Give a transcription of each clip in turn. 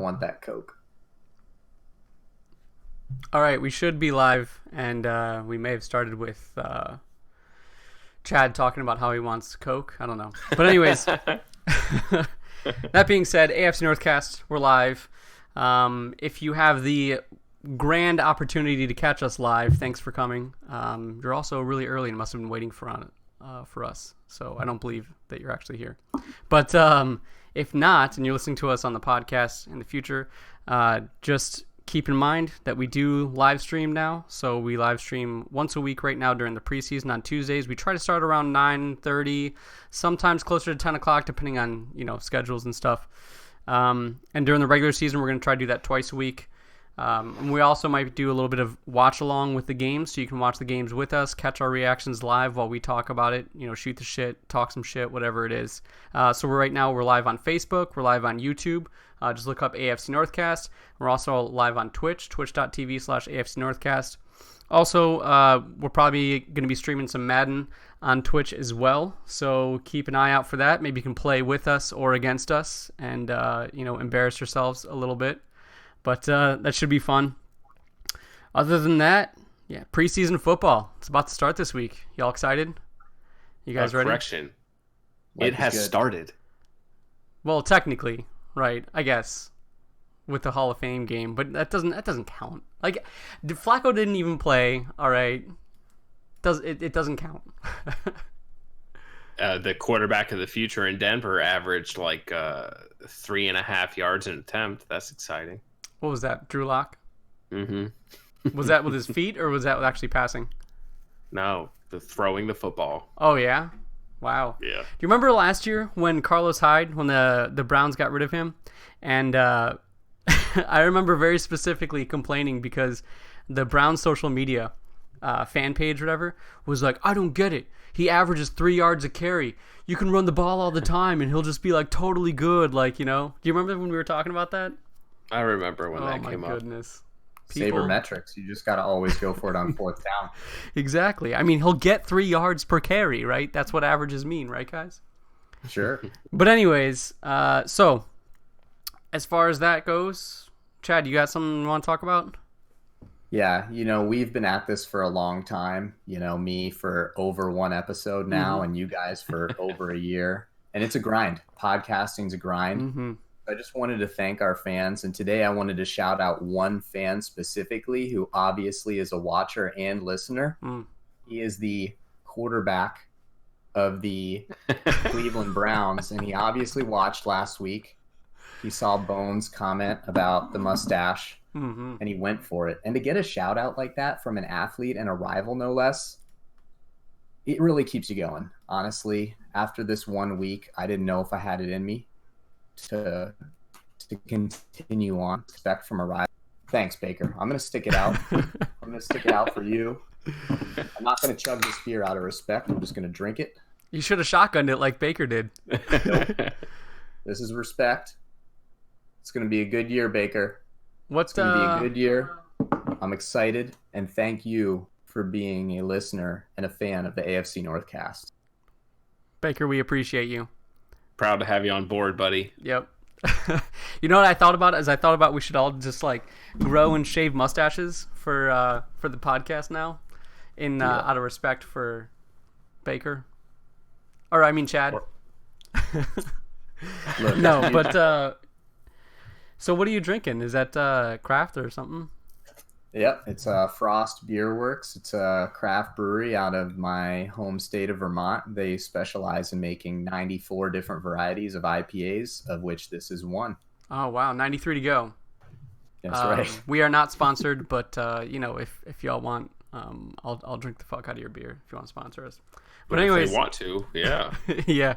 want that Coke. All right, we should be live, and we may have started with Chad talking about how he wants Coke. I don't know. But anyways, that being said, AFC Northcast, we're live. If you have the grand opportunity to catch us live, thanks for coming. You're also really early and must have been waiting for us. So I don't believe that you're actually here. But if not, and you're listening to us on the podcast in the future, just keep in mind that we do live stream now. So we live stream once a week right now during the preseason on Tuesdays. We try to start around 9:30, sometimes closer to 10 o'clock, depending on, schedules and stuff. And during the regular season, we're going to try to do that twice a week. And we also might do a little bit of watch along with the games, so you can watch the games with us, catch our reactions live while we talk about it, shoot the shit, talk some shit, whatever it is. So right now we're live on Facebook, we're live on YouTube. Just look up AFC Northcast. We're also live on Twitch, twitch.tv/AFC Northcast. Also, we're probably going to be streaming some Madden on Twitch as well, so keep an eye out for that. Maybe you can play with us or against us and, embarrass yourselves a little bit. But that should be fun. Other than that, yeah, preseason football. It's about to start this week. Y'all excited? You guys ready? Correction. It has started. Well, technically, right? I guess with the Hall of Fame game, but that doesn't count. Like, Flacco didn't even play. All right, it doesn't count. The quarterback of the future in Denver averaged 3.5 yards an attempt. That's exciting. What was that, Drew Lock? Mm-hmm. Was that with his feet, or was that actually passing? No, throwing the football. Oh, yeah? Wow. Yeah. Do you remember last year when Carlos Hyde, when the Browns got rid of him? And I remember very specifically complaining because the Browns social media fan page or whatever was like, I don't get it. He averages 3 yards a carry. You can run the ball all the time, and he'll just be, totally good. Do you remember when we were talking about that? I remember when that came up. Oh, my goodness. Sabermetrics. You just got to always go for it on fourth down. Exactly. I mean, he'll get 3 yards per carry, right? That's what averages mean, right, guys? Sure. But anyways, so as far as that goes, Chad, you got something you want to talk about? Yeah, we've been at this for a long time. Me for over one episode now, and you guys for over a year. And it's a grind. Podcasting's a grind. Mm-hmm. I just wanted to thank our fans, and today I wanted to shout out one fan specifically who obviously is a watcher and listener. He is the quarterback of the Cleveland Browns, and he obviously watched last week. He saw Bones comment about the mustache, and he went for it. And to get a shout out like that from an athlete and a rival, no less, it really keeps you going. Honestly, after this 1 week, I didn't know if I had it in me to continue on. Respect from a rival. Thanks, Baker. I'm going to stick it out. I'm going to stick it out for you. I'm not going to chug this beer out of respect. I'm just going to drink it. You should have shotgunned it like Baker did. Nope. This is respect. It's going to be a good year, Baker. It's going to be a good year. I'm excited, and thank you for being a listener and a fan of the AFC Northcast. Baker, we appreciate you. Proud to have you on board, buddy. Yep. You know what I thought about? I thought about we should all just grow and shave mustaches for the podcast now, out of respect for Baker. Or I mean Chad. No, but so what are you drinking? Is that craft or something? Yep, it's Frost Beer Works. It's a craft brewery out of my home state of Vermont. They specialize in making 94 different varieties of IPAs, of which this is one. Oh, wow. 93 to go. That's right. We are not sponsored, but, if y'all want, I'll drink the fuck out of your beer if you want to sponsor us. But anyways. If they want to, yeah. Yeah.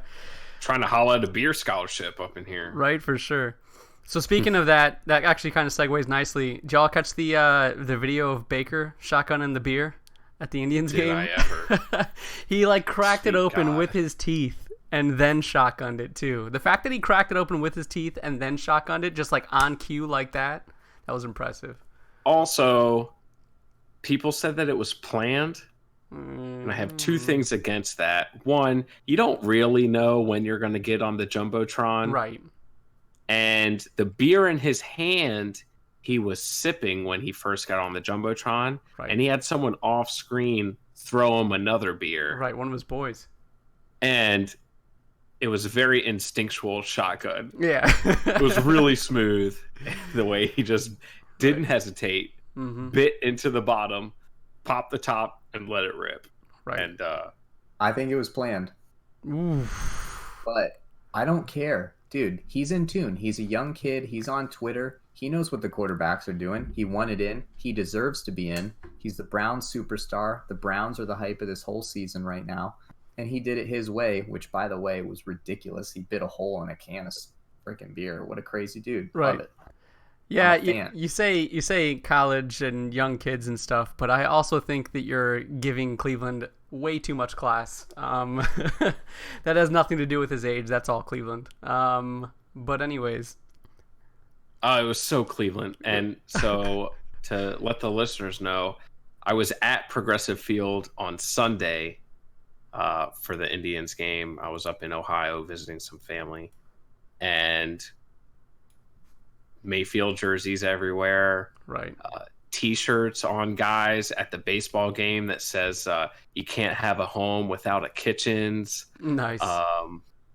Trying to holla at a beer scholarship up in here. Right, for sure. So speaking of that actually kind of segues nicely. Did y'all catch the video of Baker shotgunning the beer at the Indians game? Did I ever? He cracked it open with his teeth and then shotgunned it too. The fact that he cracked it open with his teeth and then shotgunned it just on cue like that was impressive. Also, people said that it was planned. And I have two things against that. One, you don't really know when you're going to get on the Jumbotron. Right. And the beer in his hand, he was sipping when he first got on the Jumbotron. Right. And he had someone off screen throw him another beer. Right, one of his boys. And it was a very instinctual shotgun. Yeah. It was really smooth the way he just didn't hesitate, bit into the bottom, popped the top, and let it rip. Right. And I think it was planned. Oof. But I don't care. Dude, he's in tune. He's a young kid. He's on Twitter. He knows what the quarterbacks are doing. He wanted in. He deserves to be in. He's the Browns superstar. The Browns are the hype of this whole season right now. And he did it his way, which, by the way, was ridiculous. He bit a hole in a can of freaking beer. What a crazy dude. Right. Love it. Yeah, you say college and young kids and stuff, but I also think that you're giving Cleveland way too much class. That has nothing to do with his age. That's all Cleveland. But anyways. It was so Cleveland. And so to let the listeners know, I was at Progressive Field on Sunday for the Indians game. I was up in Ohio visiting some family. And Mayfield jerseys everywhere. Right. T-shirts on guys at the baseball game that says you can't have a home without a kitchens. Nice.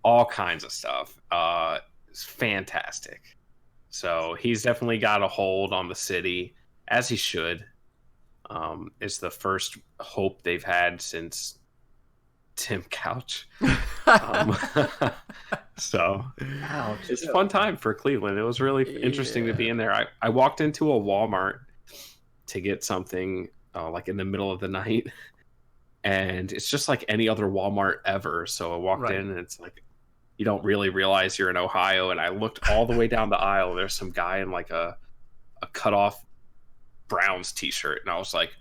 All kinds of stuff. It's fantastic. So he's definitely got a hold on the city, as he should. It's the first hope they've had since Tim Couch. So it's a fun time for Cleveland. It was really interesting to be in there. I walked into a Walmart to get something like in the middle of the night, and it's just like any other Walmart ever. So I walked in, and it's like you don't really realize you're in Ohio. And I looked all the way down the aisle. There's some guy in like a cut off Browns t-shirt, and I was like,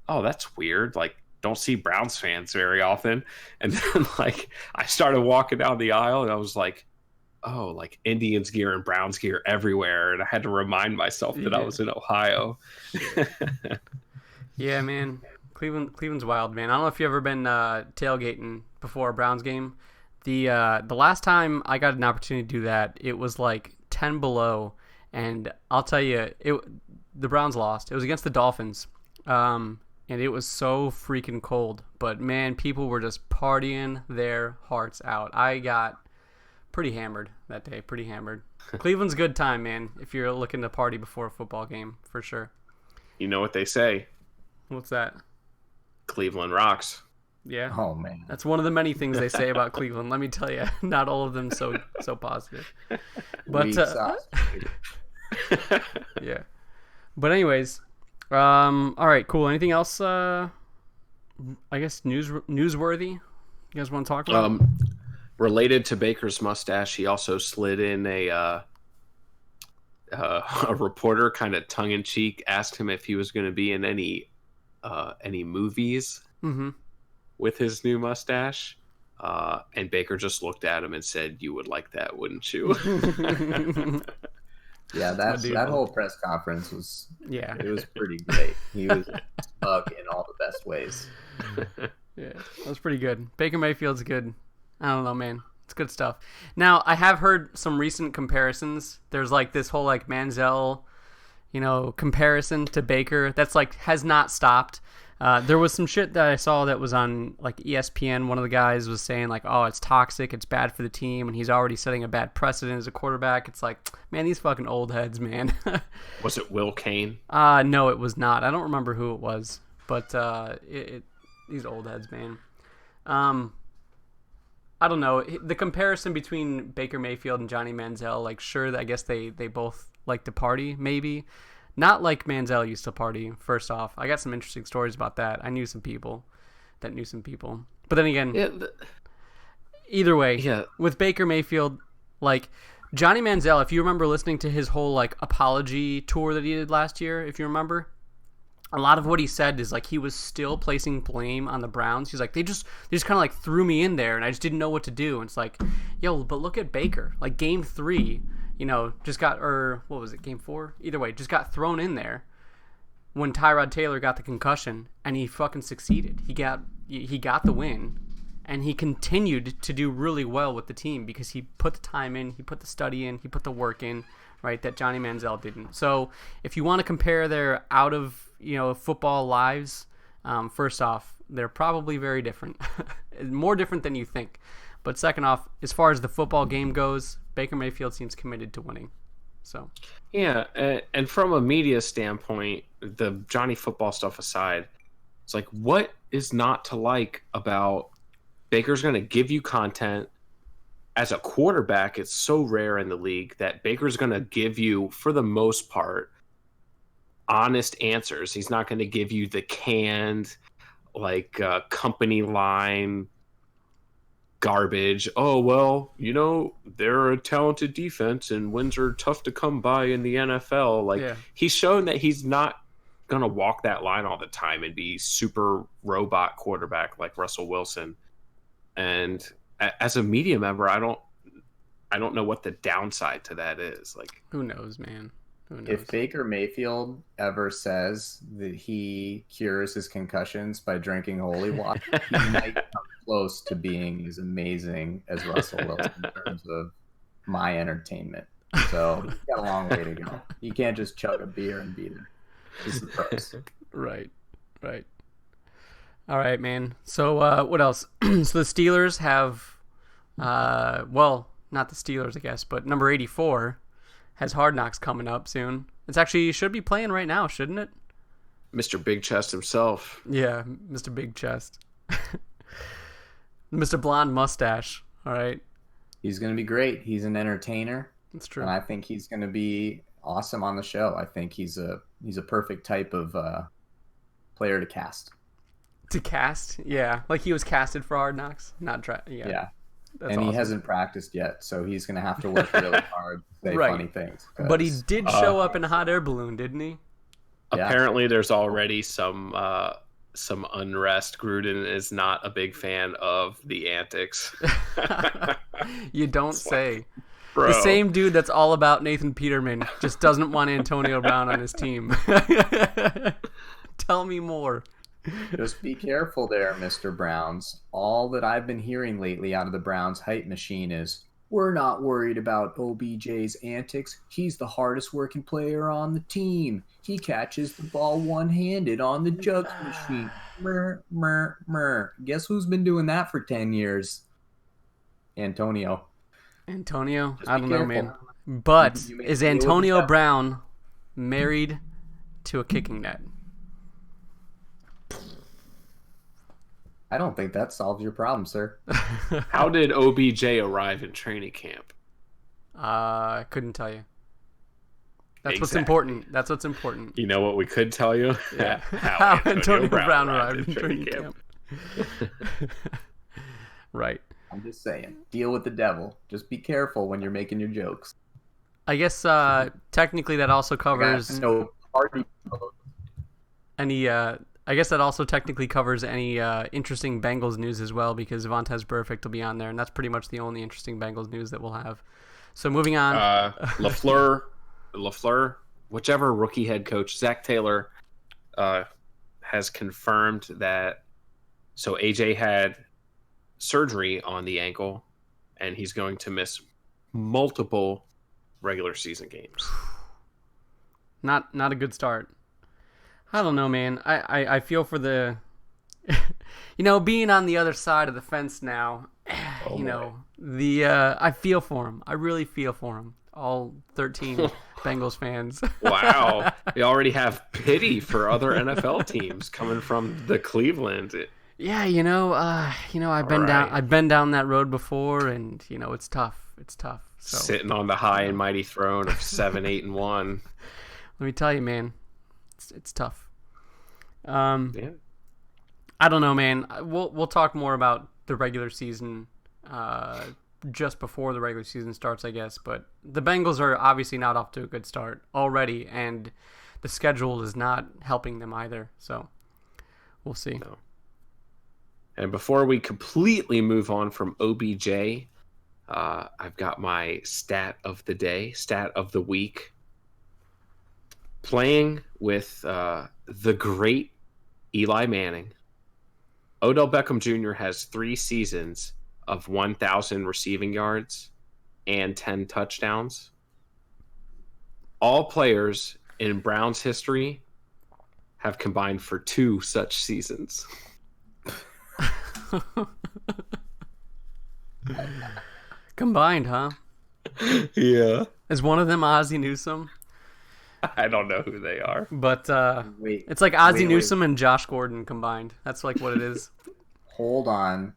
oh, that's weird. Like, don't see Browns fans very often. And then like I started walking down the aisle, and I was like, oh, like Indians gear and Browns gear everywhere. And I had to remind myself that I was in Ohio. Yeah, man. Cleveland's wild, man. I don't know if you've ever been tailgating before a Browns game. The last time I got an opportunity to do that, it was like 10 below, and I'll tell you, the Browns lost. It was against the Dolphins. And it was so freaking cold. But, man, people were just partying their hearts out. I got pretty hammered that day, pretty hammered. Cleveland's a good time, man, if you're looking to party before a football game, for sure. You know what they say? What's that? Cleveland rocks. Yeah. Oh, man. That's one of the many things they say about Cleveland. Let me tell you, not all of them so positive. But, yeah. But anyways, all right, cool. Anything else, I guess, newsworthy you guys want to talk about? Related to Baker's mustache, he also slid in a reporter kind of tongue-in-cheek asked him if he was going to be in any movies with his new mustache. And Baker just looked at him and said, "You would like that, wouldn't you?" Yeah, that whole press conference was it was pretty great. He was smug in all the best ways. Yeah, that was pretty good. Baker Mayfield's good. I don't know, man. It's good stuff. Now, I have heard some recent comparisons. There's like this whole like Manziel, comparison to Baker that's like has not stopped. There was some shit that I saw that was on like ESPN. One of the guys was saying like, oh, it's toxic, it's bad for the team, and he's already setting a bad precedent as a quarterback. It's like, man, these fucking old heads, man. Was it Will Kane? No, it was not. I don't remember who it was, but these old heads, man. I don't know. The comparison between Baker Mayfield and Johnny Manziel, like, sure, I guess they both like to party, maybe. Not like Manziel used to party, first off. I got some interesting stories about that. I knew some people that knew some people. But then again, either way, with Baker Mayfield, like, Johnny Manziel, if you remember listening to his whole, like, apology tour that he did last year, if you remember, a lot of what he said is, like, he was still placing blame on the Browns. He's like, they just kind of, like, threw me in there, and I just didn't know what to do. And it's like, yo, but look at Baker. Like, Game 3... just got, or what was it, Game 4? Either way, just got thrown in there when Tyrod Taylor got the concussion, and he fucking succeeded. He got the win, and he continued to do really well with the team because he put the time in, he put the study in, he put the work in, right, that Johnny Manziel didn't. So if you want to compare their out of football lives, first off, they're probably very different, more different than you think. But second off, as far as the football game goes, Baker Mayfield seems committed to winning. So yeah, and from a media standpoint, the Johnny football stuff aside, it's like, what is not to like about Baker's going to give you content? As a quarterback, it's so rare in the league that Baker's going to give you, for the most part, honest answers. He's not going to give you the canned, company line garbage. Oh, well, they're a talented defense and wins are tough to come by in the NFL. He's shown that he's not going to walk that line all the time and be super robot quarterback like Russell Wilson. And as a media member, I don't know what the downside to that is. Who knows, man? Who knows? If Baker Mayfield ever says that he cures his concussions by drinking holy water, he might come close to being as amazing as Russell Wilson in terms of my entertainment. So he's got a long way to go. You can't just chug a beer and be there. It's the pros. Right. All right, man. So what else? So the Steelers have, not the Steelers, I guess, but number 84 has Hard Knocks coming up soon. It's actually should be playing right now, shouldn't it? Mr. Big Chest himself. Yeah, Mr. Big Chest. Mr. Blonde Mustache. All right. He's going to be great. He's an entertainer. That's true. And I think he's going to be awesome on the show. I think he's a perfect type of player to cast. To cast? Yeah. Like he was casted for Hard Knocks? Yeah. That's and awesome. he hasn't practiced yet, so he's going to have to work really hard to say funny things. But he did show up in a hot air balloon, didn't he? Yeah. Apparently there's already some unrest. Gruden is not a big fan of the antics. You don't say. Bro. The same dude that's all about Nathan Peterman just doesn't want Antonio Brown on his team. Tell me more. Just be careful there, Mr. Browns. All that I've been hearing lately out of the Browns hype machine is, we're not worried about OBJ's antics. He's the hardest working player on the team. He catches the ball one-handed on the jugs machine. Mer, mer, mer. Guess who's been doing that for 10 years? Antonio. I don't know, man. But is Antonio Brown married to a kicking net? I don't think that solves your problem, sir. How did OBJ arrive in training camp? I couldn't tell you. That's what's important. That's what's important. You know what we could tell you? Yeah. How Antonio Brown arrived in training camp. Right. I'm just saying, deal with the devil. Just be careful when you're making your jokes. I guess technically that also covers no party. any. I guess that also technically covers any interesting Bengals news as well, because Vontaze Burfict will be on there, and that's pretty much the only interesting Bengals news that we'll have. So moving on. LaFleur, whichever rookie head coach, Zach Taylor, has confirmed that. So AJ had surgery on the ankle, and he's going to miss multiple regular season games. Not a good start. I don't know, man. I feel for the, being on the other side of the fence now, I feel for him. I really feel for him. All 13 Bengals fans. Wow. We already have pity for other NFL teams coming from the Cleveland. Yeah, I've been down that road before, and it's tough. It's tough. So, sitting on the high and mighty throne of 7-8-1. Let me tell you, man, it's tough. Yeah. I don't know, man. We'll talk more about the regular season just before the regular season starts, I guess. But the Bengals are obviously not off to a good start already, and the schedule is not helping them either. So we'll see. No. And before we completely move on from OBJ, I've got my stat of the day, stat of the week. Playing with the great Eli Manning, Odell Beckham Jr. has 3 seasons of 1,000 receiving yards and 10 touchdowns. All players in Browns history have combined for 2 such seasons. Combined, huh? Yeah. Is one of them Ozzie Newsome? I don't know who they are. But Wait, it's like Ozzie Newsome and Josh Gordon combined. That's like what it is. Hold on.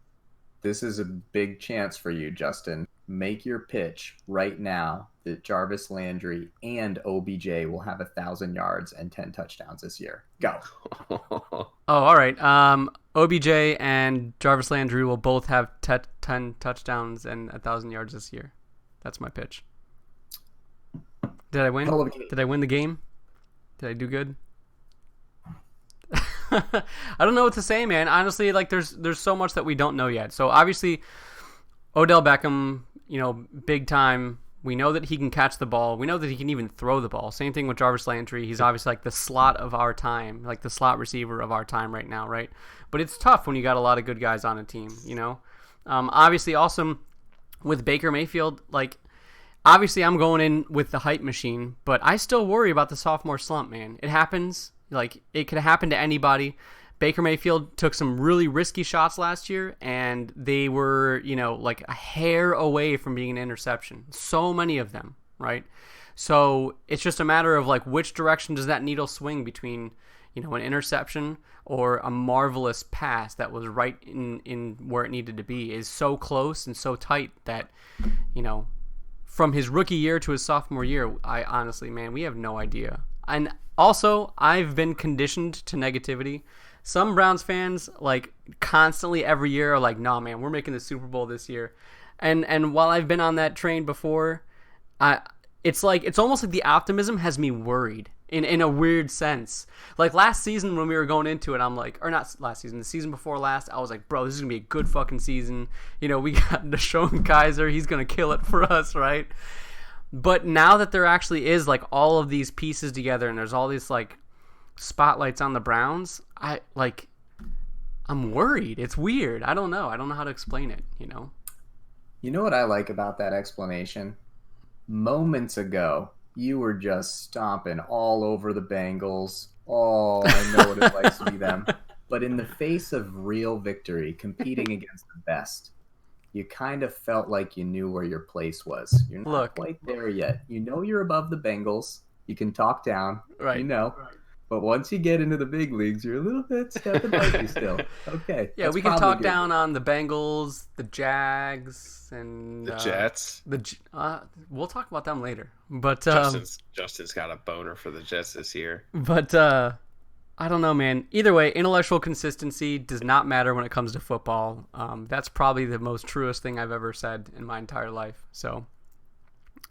This is a big chance for you, Justin. Make your pitch right now that Jarvis Landry and OBJ will have 1,000 yards and 10 touchdowns this year. Go. Oh, all right. OBJ and Jarvis Landry will both have 10 touchdowns and 1,000 yards this year. That's my pitch. Did I win? Did I win the game? Did I do good? I don't know what to say, man. Honestly, like there's so much that we don't know yet. So obviously, Odell Beckham, big time. We know that he can catch the ball. We know that he can even throw the ball. Same thing with Jarvis Landry. He's obviously like the slot of our time, like the slot receiver of our time right now, right? But it's tough when you got a lot of good guys on a team, Obviously, awesome with Baker Mayfield. Like, obviously, I'm going in with the hype machine, but I still worry about the sophomore slump, man. It happens. Like, it could happen to anybody. Baker Mayfield took some really risky shots last year, and they were, like a hair away from being an interception. So many of them, right? So it's just a matter of, like, which direction does that needle swing between, an interception or a marvelous pass that was right in where it needed to be is so close and so tight that, from his rookie year to his sophomore year, I honestly, man, we have no idea. And also, I've been conditioned to negativity. Some Browns fans, like, constantly every year are like, nah, man, we're making the Super Bowl this year. And while I've been on that train before, it's almost like the optimism has me worried in a weird sense. Like, last season when we were going into it, I'm like, or not last season, the season before last, I was like, bro, this is going to be a good fucking season. We got Deshaun Kaiser. He's going to kill it for us, right? But now that there actually is, like, all of these pieces together and there's all these, like, spotlights on the Browns, I'm worried. It's weird. I don't know how to explain it, You know what I like about that explanation? Moments ago, you were just stomping all over the Bengals. Oh, I know what it's like to be them. But in the face of real victory, competing against the best, you kind of felt like you knew where your place was. You're not quite there yet. You're above the Bengals. You can talk down. Right. Right. But once you get into the big leagues, you're a little bit stepping lightly still. Okay. Yeah, we can talk down on the Bengals, the Jags, and the Jets. We'll talk about them later. But Justin's got a boner for the Jets this year. But I don't know, man. Either way, intellectual consistency does not matter when it comes to football. That's probably the most truest thing I've ever said in my entire life. So,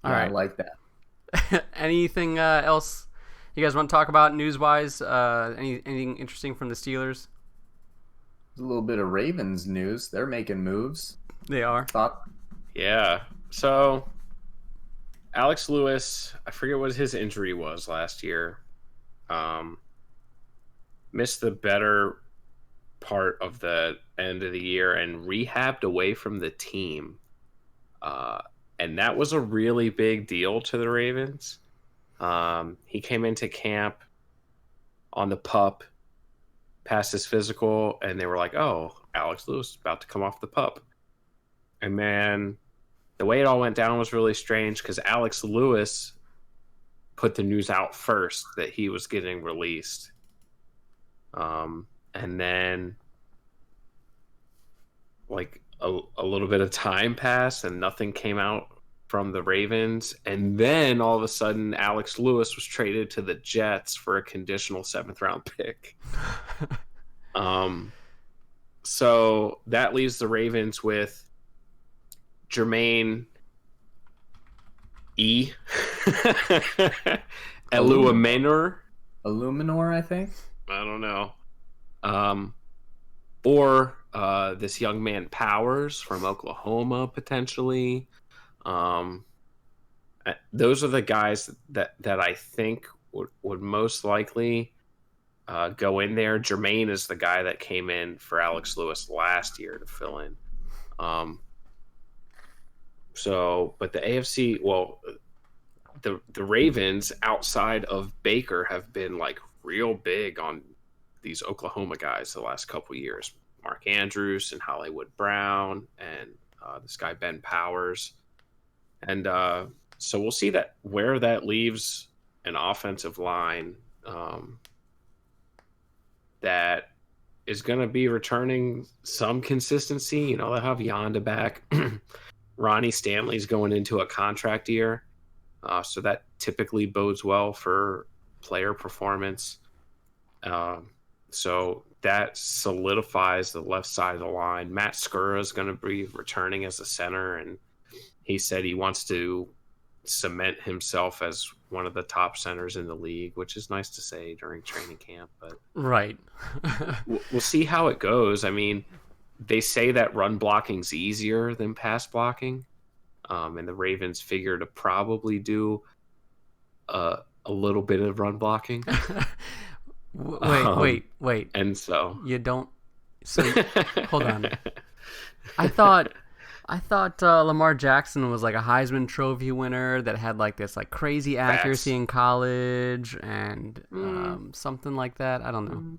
all right. I like that. Anything else you guys want to talk about news-wise? Anything interesting from the Steelers? There's a little bit of Ravens news. They're making moves. They are. Yeah. So, Alex Lewis, I forget what his injury was last year. Missed the better part of the end of the year and rehabbed away from the team. And that was a really big deal to the Ravens. He came into camp on the PUP, passed his physical, and they were like, oh, Alex Lewis is about to come off the PUP. And man, the way it all went down was really strange because Alex Lewis put the news out first that he was getting released. And then like a little bit of time passed and nothing came out from the Ravens. And then all of a sudden Alex Lewis was traded to the Jets for a conditional 7th round pick. So that leaves the Ravens with Jermaine Illuminor, I think. I don't know. Or this young man Powers from Oklahoma, potentially. Those are the guys that I think would most likely go in there. Jermaine is the guy that came in for Alex Lewis last year to fill in. But the AFC, well, the Ravens outside of Baker have been like real big on these Oklahoma guys the last couple years. Mark Andrews and Hollywood Brown and this guy Ben Powers. And so we'll see that where that leaves an offensive line that is going to be returning some consistency. You know, they'll have Yonda back. Ronnie Stanley's going into a contract year. So that typically bodes well for player performance. So that solidifies the left side of the line. Matt Skura is going to be returning as a center, and he said he wants to cement himself as one of the top centers in the league, which is nice to say during training camp. But right. We'll see how it goes. I mean, they say that run blocking's easier than pass blocking. And the Ravens figure to probably do a little bit of run blocking. Wait. And so you don't. So hold on. I thought Lamar Jackson was like a Heisman Trophy winner that had like this like crazy accuracy in college and something like that. I don't know.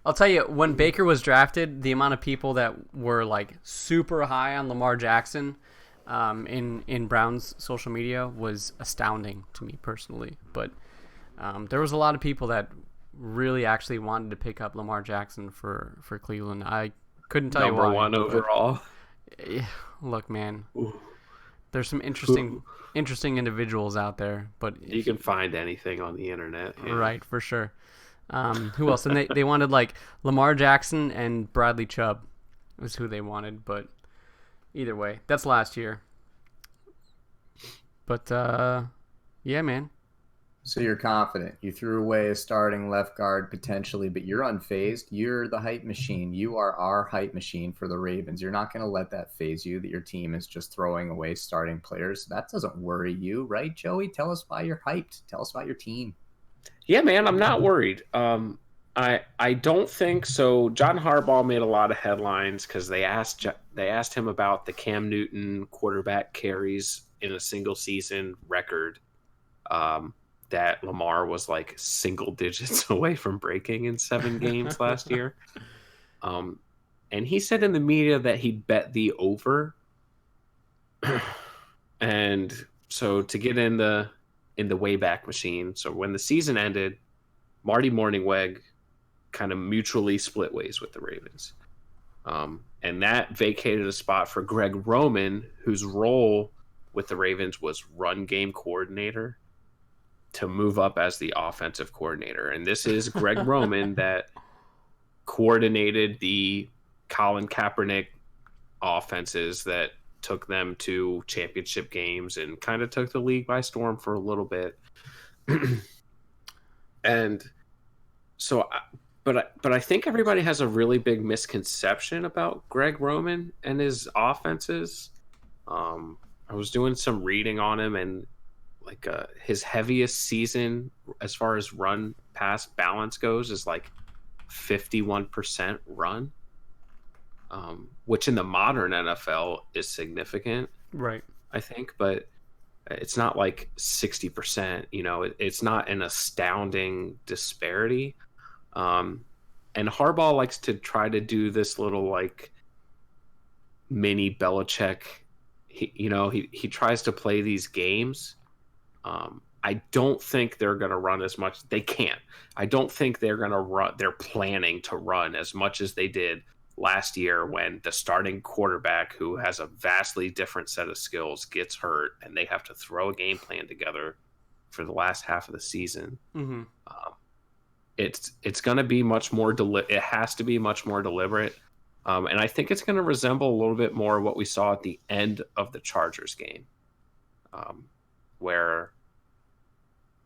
I'll tell you, when Baker was drafted, the amount of people that were like super high on Lamar Jackson in Brown's social media was astounding to me personally. But there was a lot of people that really actually wanted to pick up Lamar Jackson for Cleveland. I couldn't tell you why. Number one overall. Look, man, there's some interesting individuals out there, but you can find anything on the internet. Yeah. Right, for sure. Who else? And they wanted like Lamar Jackson and Bradley Chubb was who they wanted, but either way, that's last year. But yeah, man. So you're confident. You threw away a starting left guard potentially, but you're unfazed. You're the hype machine. You are our hype machine for the Ravens. You're not going to let that faze you that your team is just throwing away starting players. That doesn't worry you, right, Joey? Tell us why you're hyped. Tell us about your team. Yeah, man, I'm not worried. I don't think so. John Harbaugh made a lot of headlines because they asked him about the Cam Newton quarterback carries in a single season record. That Lamar was like single digits away from breaking in 7 games last year. And he said in the media that he'd bet the over. And so to get in the Wayback Machine, so when the season ended, Marty Mornhinweg kind of mutually split ways with the Ravens. And that vacated a spot for Greg Roman, whose role with the Ravens was run game coordinator, to move up as the offensive coordinator. And this is Greg Roman that coordinated the Colin Kaepernick offenses that took them to championship games and kind of took the league by storm for a little bit. And so, but I think everybody has a really big misconception about Greg Roman and his offenses. I was doing some reading on him, and like his heaviest season as far as run pass balance goes is like 51% run, which in the modern NFL is significant, right? I think, but it's not like 60%. You know, it's not an astounding disparity. And Harbaugh likes to try to do this little like mini Belichick. He tries to play these games. I don't think they're going to run as much. They can't. I don't think they're going to run. They're planning to run as much as they did last year when the starting quarterback, who has a vastly different set of skills, gets hurt and they have to throw a game plan together for the last half of the season. Mm-hmm. It's going to be much more. It has to be much more deliberate. And I think it's going to resemble a little bit more what we saw at the end of the Chargers game, where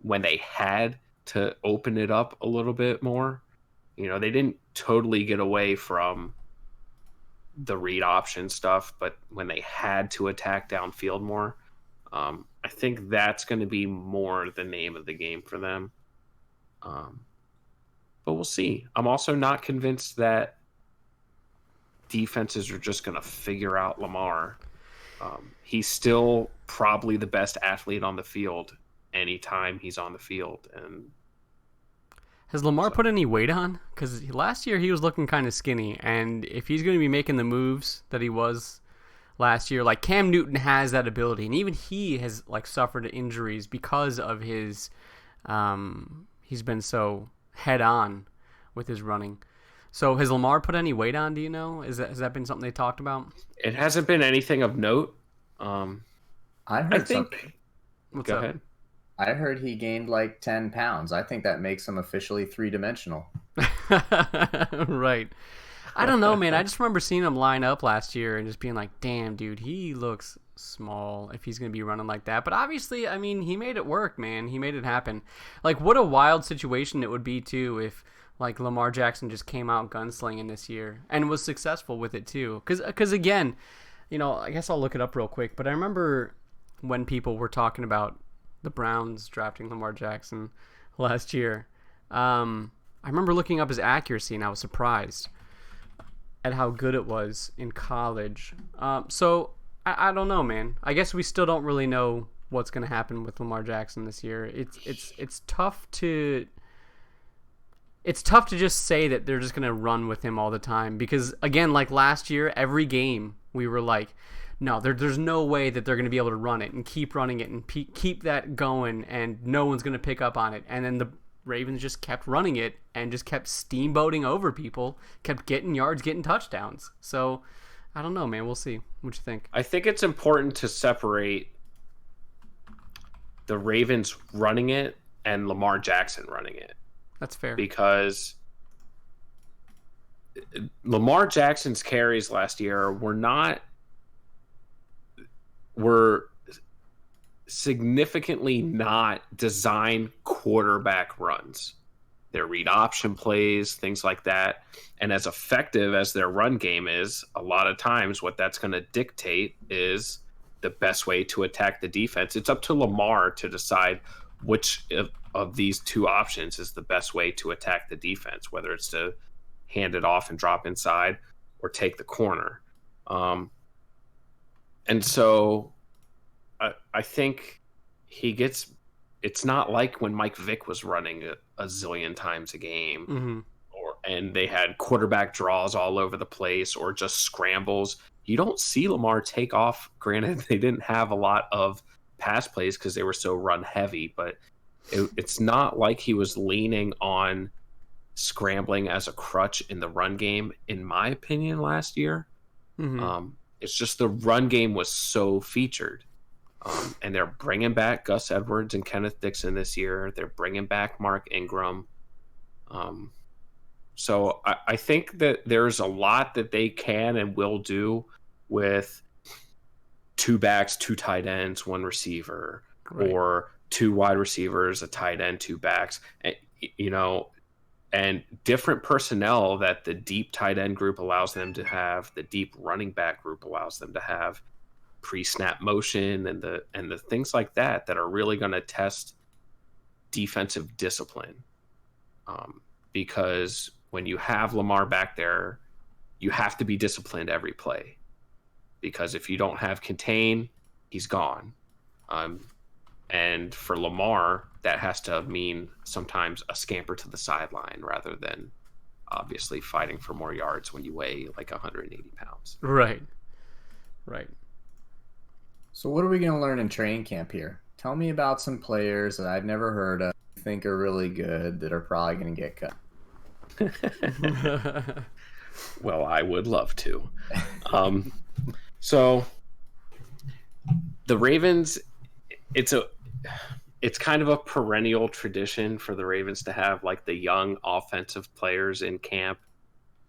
when they had to open it up a little bit more, they didn't totally get away from the read option stuff, but when they had to attack downfield more, I think that's going to be more the name of the game for them. but we'll see. I'm also not convinced that defenses are just going to figure out Lamar. He's still probably the best athlete on the field anytime he's on the field. And has Lamar put any weight on? Because last year he was looking kind of skinny, and if he's going to be making the moves that he was last year, like Cam Newton has that ability, and even he has like suffered injuries because of his he's been so head on with his running. So has Lamar put any weight on, do you know? Has that been something they talked about? It hasn't been anything of note. I heard something. Go ahead. I heard he gained like 10 pounds. I think that makes him officially 3-dimensional. Right. I don't know, man. I just remember seeing him line up last year and just being like, damn, dude, he looks small if he's going to be running like that. But obviously, I mean, he made it work, man. He made it happen. Like, what a wild situation it would be, too, if, like, Lamar Jackson just came out gunslinging this year and was successful with it, too. Because again, you know, I guess I'll look it up real quick, but I remember when people were talking about the Browns drafting Lamar Jackson last year. I remember looking up his accuracy, and I was surprised at how good it was in college. So I don't know, man. I guess we still don't really know what's going to happen with Lamar Jackson this year. It's tough to just say that they're just going to run with him all the time, because again, like last year, every game we were like, no, there's no way that they're going to be able to run it and keep running it and keep that going, and no one's going to pick up on it. And then the Ravens just kept running it and just kept steamboating over people, kept getting yards, getting touchdowns. So I don't know, man. We'll see. What you think? I think it's important to separate the Ravens running it and Lamar Jackson running it. That's fair. Because Lamar Jackson's carries last year were significantly not designed quarterback runs. Their read option plays, things like that. And as effective as their run game is, a lot of times what that's going to dictate is the best way to attack the defense. It's up to Lamar to decide which of these two options is the best way to attack the defense, whether it's to hand it off and drop inside or take the corner. And so I think it's not like when Mike Vick was running a zillion times a game, mm-hmm. and they had quarterback draws all over the place or just scrambles. You don't see Lamar take off. Granted, they didn't have a lot of pass plays because they were so run heavy, but it's not like he was leaning on scrambling as a crutch in the run game, in my opinion, last year. Mm-hmm. It's just the run game was so featured. And they're bringing back Gus Edwards and Kenneth Dixon this year. They're bringing back Mark Ingram. So I think that there's a lot that they can and will do with two backs, two tight ends, one receiver, right. or two wide receivers, a tight end, two backs, and different personnel that the deep tight end group allows them to have, the deep running back group allows them to have, pre-snap motion and the things like that are really going to test defensive discipline. Because when you have Lamar back there, you have to be disciplined every play, because if you don't have contain, he's gone. And for Lamar, that has to mean sometimes a scamper to the sideline rather than obviously fighting for more yards when you weigh like 180 pounds. Right. So what are we going to learn in training camp here? Tell me about some players that I've never heard of, think are really good, that are probably going to get cut. Well, I would love to. So the Ravens, it's kind of a perennial tradition for the Ravens to have like the young offensive players in camp.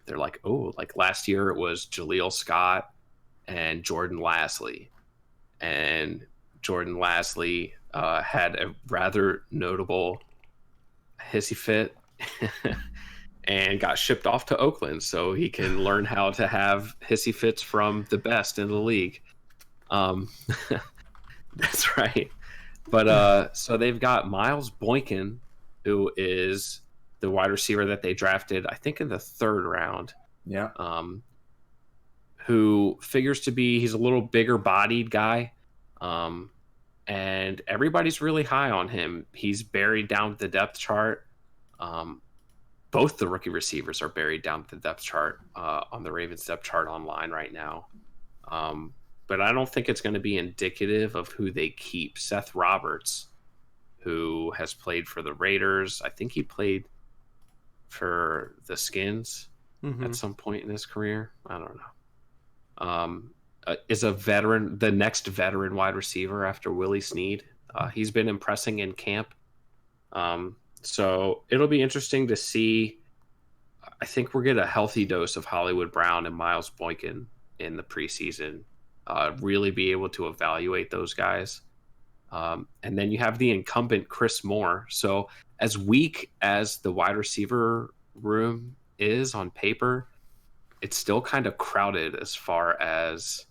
They're like, oh, like last year it was Jaleel Scott and Jordan Lasley. And Jordan Lasley had a rather notable hissy fit and got shipped off to Oakland so he can learn how to have hissy fits from the best in the league. That's right. But so they've got Miles Boykin, who is the wide receiver that they drafted, I think in the 3rd round. Yeah. Who figures to be, he's a little bigger bodied guy. And everybody's really high on him. He's buried down the depth chart. Both the rookie receivers are buried down the depth chart on the Ravens depth chart online right now. But I don't think it's going to be indicative of who they keep. Seth Roberts, who has played for the Raiders, I think he played for the Skins at some point in his career. I don't know. Is a veteran, the next veteran wide receiver after Willie Snead. He's been impressing in camp. So it'll be interesting to see. I think we'll get a healthy dose of Hollywood Brown and Miles Boykin in the preseason. Really be able to evaluate those guys. And then you have the incumbent Chris Moore. So as weak as the wide receiver room is on paper, it's still kind of crowded as far as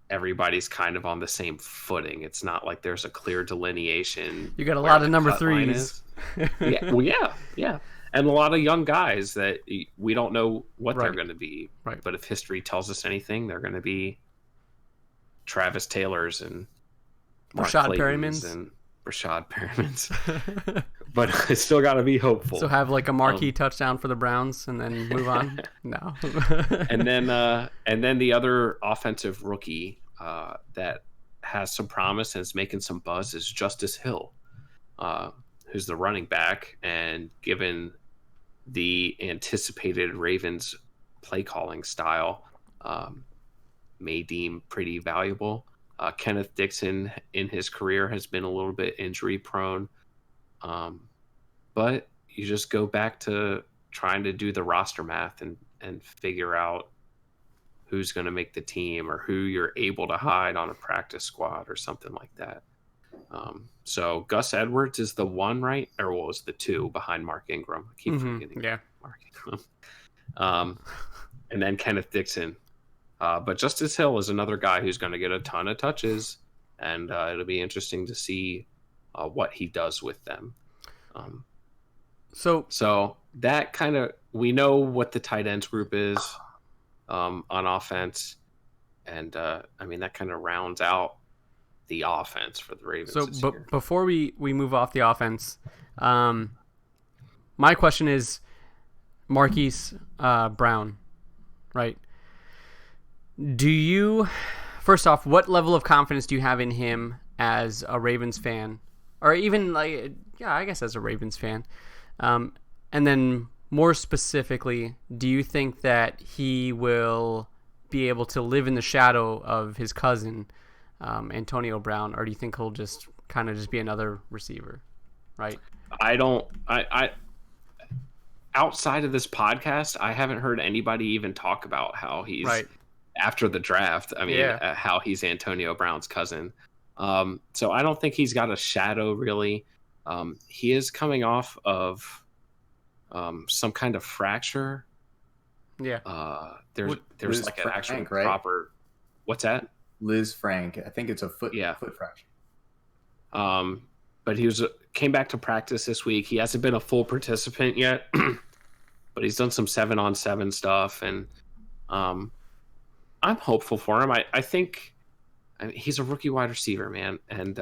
everybody's kind of on the same footing. It's not like there's a clear delineation. You got a lot of number 3s. Yeah. And a lot of young guys that we don't know what they're going to be. Right. But if history tells us anything, they're going to be Travis Taylors and Rashad Perrimans and Rashad Perrimans. But I still got to be hopeful. So have like a marquee touchdown for the Browns and then move on? No. and then the other offensive rookie that has some promise and is making some buzz is Justice Hill, who's the running back, and given the anticipated Ravens play calling style, may deem pretty valuable. Kenneth Dixon in his career has been a little bit injury prone. But you just go back to trying to do the roster math and figure out who's going to make the team or who you're able to hide on a practice squad or something like that. So Gus Edwards is the 1, right? Or what was the 2 behind Mark Ingram? I keep forgetting Mark Ingram. And then Kenneth Dixon. But Justice Hill is another guy who's going to get a ton of touches, and it'll be interesting to see what he does with them. So that kind of, we know what the tight ends group is on offense, and I mean that kind of rounds out the offense for the Ravens. So, but before we move off the offense, my question is Marquise Brown, right? Do you, first off, what level of confidence do you have in him as a Ravens fan, or even I guess as a Ravens fan? And then more specifically, do you think that he will be able to live in the shadow of his cousin, Antonio Brown, or do you think he'll just kind of just be another receiver, right? I outside of this podcast, I haven't heard anybody even talk about how he's after the draft. I mean, how he's Antonio Brown's cousin. So I don't think he's got a shadow really. He is coming off of some kind of fracture. Yeah. There's Liz like Frank, an actual right? proper. What's that? Liz Frank. I think it's a foot fracture. But he came back to practice this week. He hasn't been a full participant yet, but he's done some 7-on-7 stuff, and I'm hopeful for him. I think he's a rookie wide receiver, man, and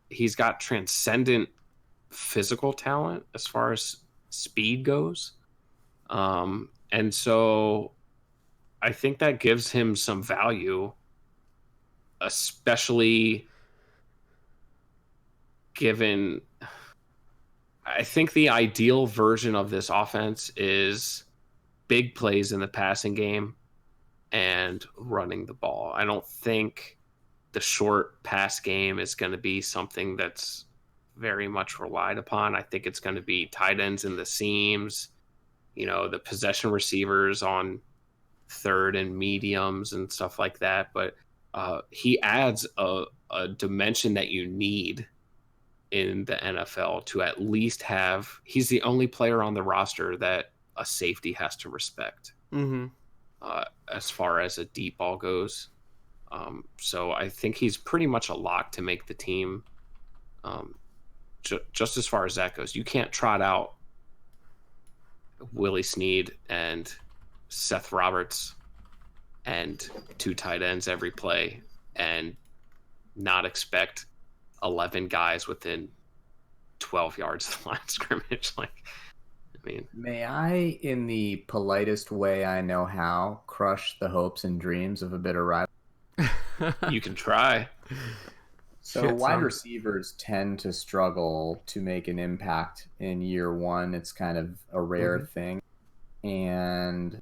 he's got transcendent physical talent as far as speed goes. And so I think that gives him some value, especially given I think the ideal version of this offense is big plays in the passing game and running the ball. I don't think the short pass game is going to be something that's very much relied upon. I think it's going to be tight ends in the seams, the possession receivers on third and mediums and stuff like that. But he adds a dimension that you need in the NFL to at least have. He's the only player on the roster that a safety has to respect. Mm-hmm. As far as a deep ball goes. So I think he's pretty much a lock to make the team. Just as far as that goes, you can't trot out Willie Snead and Seth Roberts and 2 tight ends every play and not expect 11 guys within 12 yards of the line of scrimmage. Like, I mean, may I, in the politest way I know how, crush the hopes and dreams of a bitter rival? you can try. So wide receivers tend to struggle to make an impact in year one. It's kind of a rare thing. And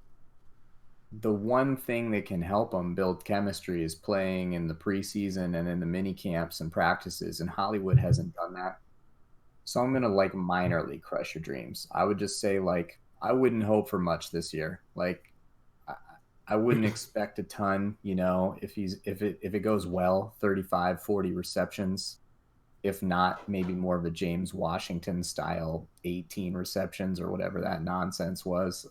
the one thing that can help them build chemistry is playing in the preseason and in the mini camps and practices. And Hollywood hasn't done that. So I'm going to like minorly crush your dreams. I would just say, like, I wouldn't hope for much this year. Like, I wouldn't expect a ton, you know, if it goes well, 35, 40 receptions. If not, maybe more of a James Washington style 18 receptions or whatever that nonsense was.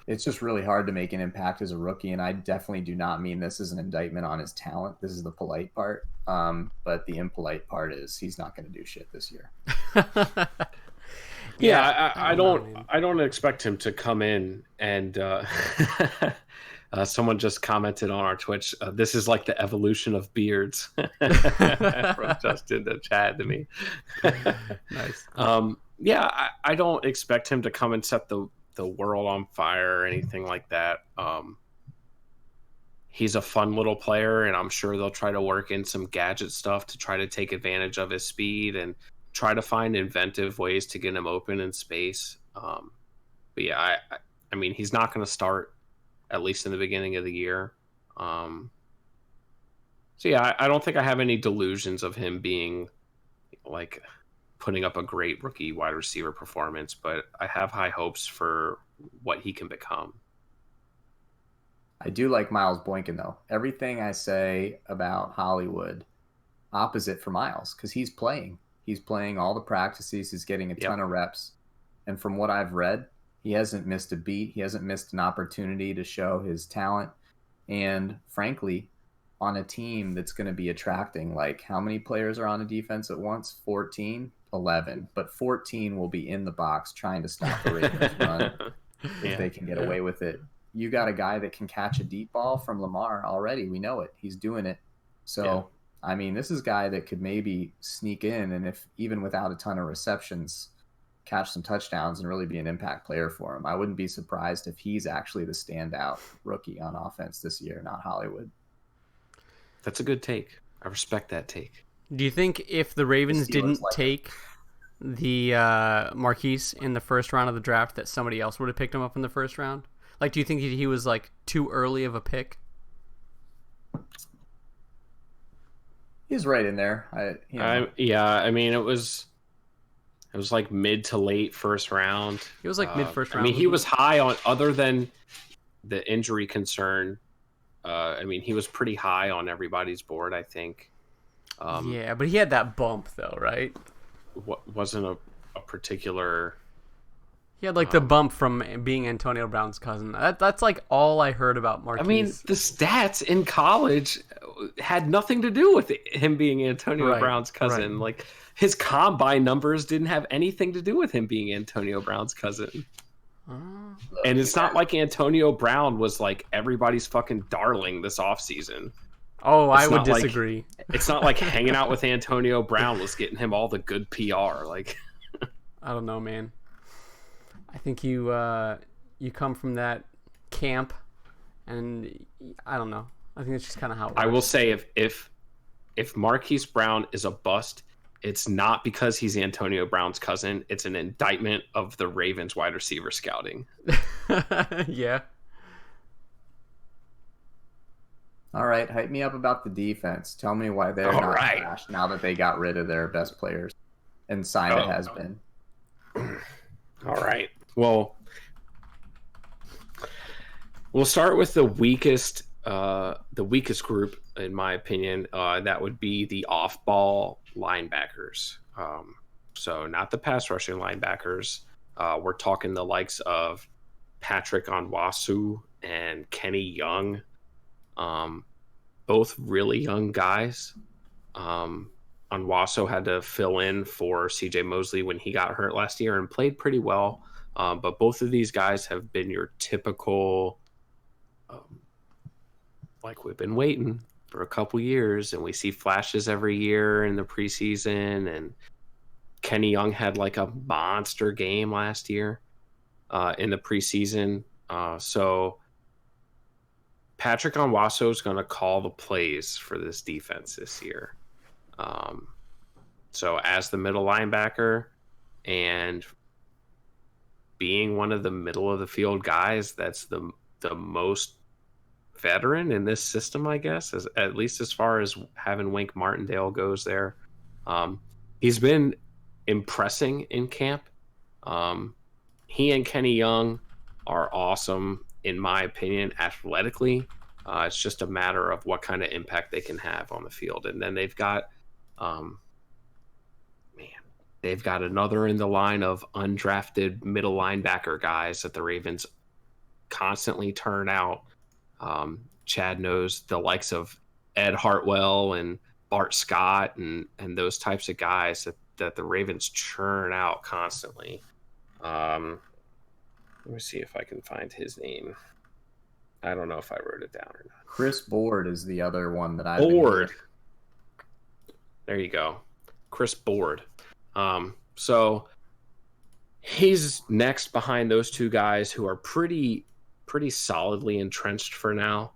It's just really hard to make an impact as a rookie, and I definitely do not mean this as an indictment on his talent. This is the polite part, but the impolite part is he's not going to do shit this year. I don't expect him to come in and someone just commented on our Twitch, this is like the evolution of beards from Justin to Chad to me. Nice. I don't expect him to come and set the world on fire or anything like that. He's a fun little player, and I'm sure they'll try to work in some gadget stuff to try to take advantage of his speed and try to find inventive ways to get him open in space. But yeah, I mean, he's not going to start, at least in the beginning of the year. So yeah, I don't think I have any delusions of him being like putting up a great rookie wide receiver performance, but I have high hopes for what he can become. I do like Miles Boykin, though. Everything I say about Hollywood, opposite for Miles, because he's playing. He's playing all the practices. He's getting a ton of reps. And from what I've read, he hasn't missed a beat. He hasn't missed an opportunity to show his talent. And frankly, on a team that's going to be attracting, like, how many players are on a defense at once? 14? 11. But 14 will be in the box trying to stop the Ravens run if they can get away with it. You got a guy that can catch a deep ball from Lamar already. We know it. He's doing it. So, I mean, this is a guy that could maybe sneak in, and if even without a ton of receptions, catch some touchdowns and really be an impact player for him. I wouldn't be surprised if he's actually the standout rookie on offense this year, not Hollywood. That's a good take. I respect that take. Do you think if the Ravens didn't take the Marquise in the first round of the draft, that somebody else would have picked him up in the first round? Like, do you think he was like too early of a pick? He's right in there. I mean, it was like mid to late first round. He was like mid first round. I mean, he was high on, other than the injury concern. I mean, he was pretty high on everybody's board, I think. Yeah, but he had that bump though, right? Wasn't a particular. He had like the bump from being Antonio Brown's cousin. That's like all I heard about Marquise. I mean, the stats in college had nothing to do with him being Antonio Brown's cousin. Right. Like, his combine numbers didn't have anything to do with him being Antonio Brown's cousin. And it's not like Antonio Brown was like everybody's fucking darling this offseason. Oh, I would disagree. It's not like hanging out with Antonio Brown was getting him all the good PR. Like, I don't know, man. I think you come from that camp, and I don't know. I think it's just kind of how it works. I will say, if Marquise Brown is a bust, it's not because he's Antonio Brown's cousin. It's an indictment of the Ravens wide receiver scouting. Yeah. All right, hype me up about the defense. Tell me why they're not trash now that they got rid of their best players and signed a has-been. All right. Well, we'll start with the weakest group, in my opinion. That would be the off-ball linebackers. So not the pass rushing linebackers. We're talking the likes of Patrick Onwuasu and Kenny Young. Both really young guys. Onwuasu had to fill in for CJ Mosley when he got hurt last year and played pretty well. But both of these guys have been your typical, like we've been waiting for a couple years, and we see flashes every year in the preseason. And Kenny Young had like a monster game last year in the preseason. So Patrick Onwuasor is going to call the plays for this defense this year. So as the middle linebacker and being one of the middle of the field guys, that's the most veteran in this system, I guess, at least as far as having Wink Martindale goes there. He's been impressing in camp. He and Kenny Young are awesome, in my opinion, athletically. It's just a matter of what kind of impact they can have on the field. And then they've got, they've got another in the line of undrafted middle linebacker guys that the Ravens constantly turn out. Chad knows the likes of Ed Hartwell and Bart Scott and those types of guys that the Ravens churn out constantly. Let me see if I can find his name. I don't know if I wrote it down or not. Chris Board is the other one that I. Board. There you go, Chris Board. So he's next behind those two guys who are pretty solidly entrenched for now.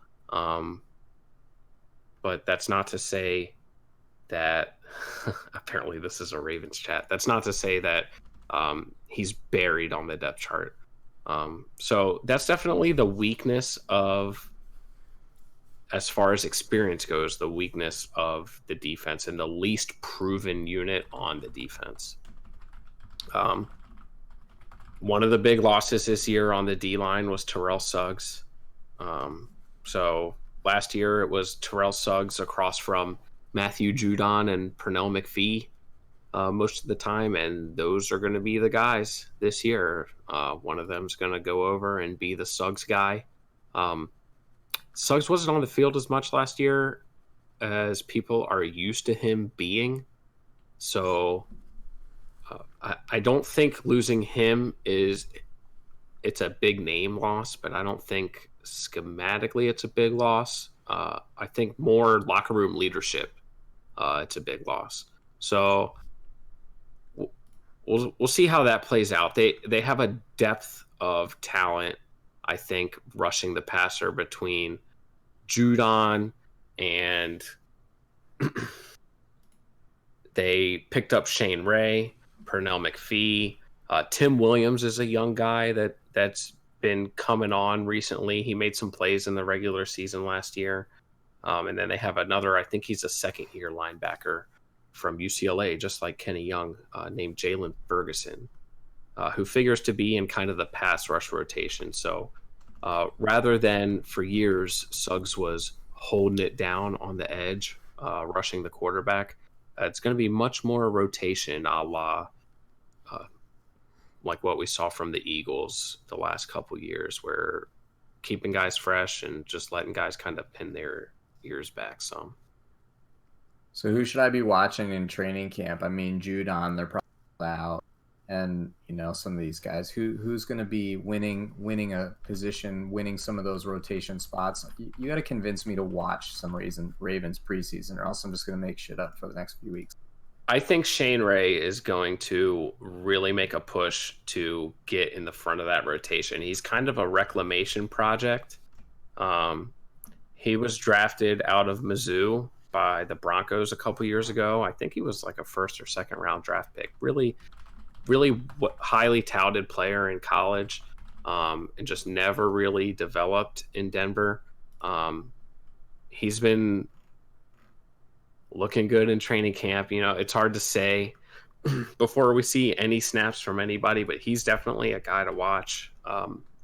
But that's not to say that apparently this is a Ravens chat. That's not to say that he's buried on the depth chart. So that's definitely the weakness of, as far as experience goes, the weakness of the defense and the least proven unit on the defense. One of the big losses this year on the D-line was Terrell Suggs. So last year it was Terrell Suggs across from Matthew Judon and Pernell McPhee most of the time, and those are going to be the guys this year. One of them is going to go over and be the Suggs guy. Suggs wasn't on the field as much last year as people are used to him being. So I don't think losing him it's a big name loss, but I don't think schematically it's a big loss. I think more locker room leadership, it's a big loss. So we'll see how that plays out. They have a depth of talent, I think, rushing the passer between Judon and they picked up Shane Ray, Pernell McPhee. Tim Williams is a young guy that's been coming on recently. He made some plays in the regular season last year. And then they have another, I think he's a second-year linebacker from UCLA, just like Kenny Young, named Jalen Ferguson, who figures to be in kind of the pass rush rotation. So rather than for years, Suggs was holding it down on the edge, rushing the quarterback, it's going to be much more rotation a la like what we saw from the Eagles the last couple years, where keeping guys fresh and just letting guys kind of pin their ears back some. So who should I be watching in training camp? I mean, Judon, they're probably out, and some of these guys. Who's going to be winning a position, winning some of those rotation spots? You got to convince me to watch some Ravens preseason, or else I'm just going to make shit up for the next few weeks. I think Shane Ray is going to really make a push to get in the front of that rotation. He's kind of a reclamation project. He was drafted out of Mizzou by the Broncos a couple years ago. I think he was like a first or second round draft pick. Really, really highly touted player in college, and just never really developed in Denver. He's been looking good in training camp. It's hard to say before we see any snaps from anybody, but he's definitely a guy to watch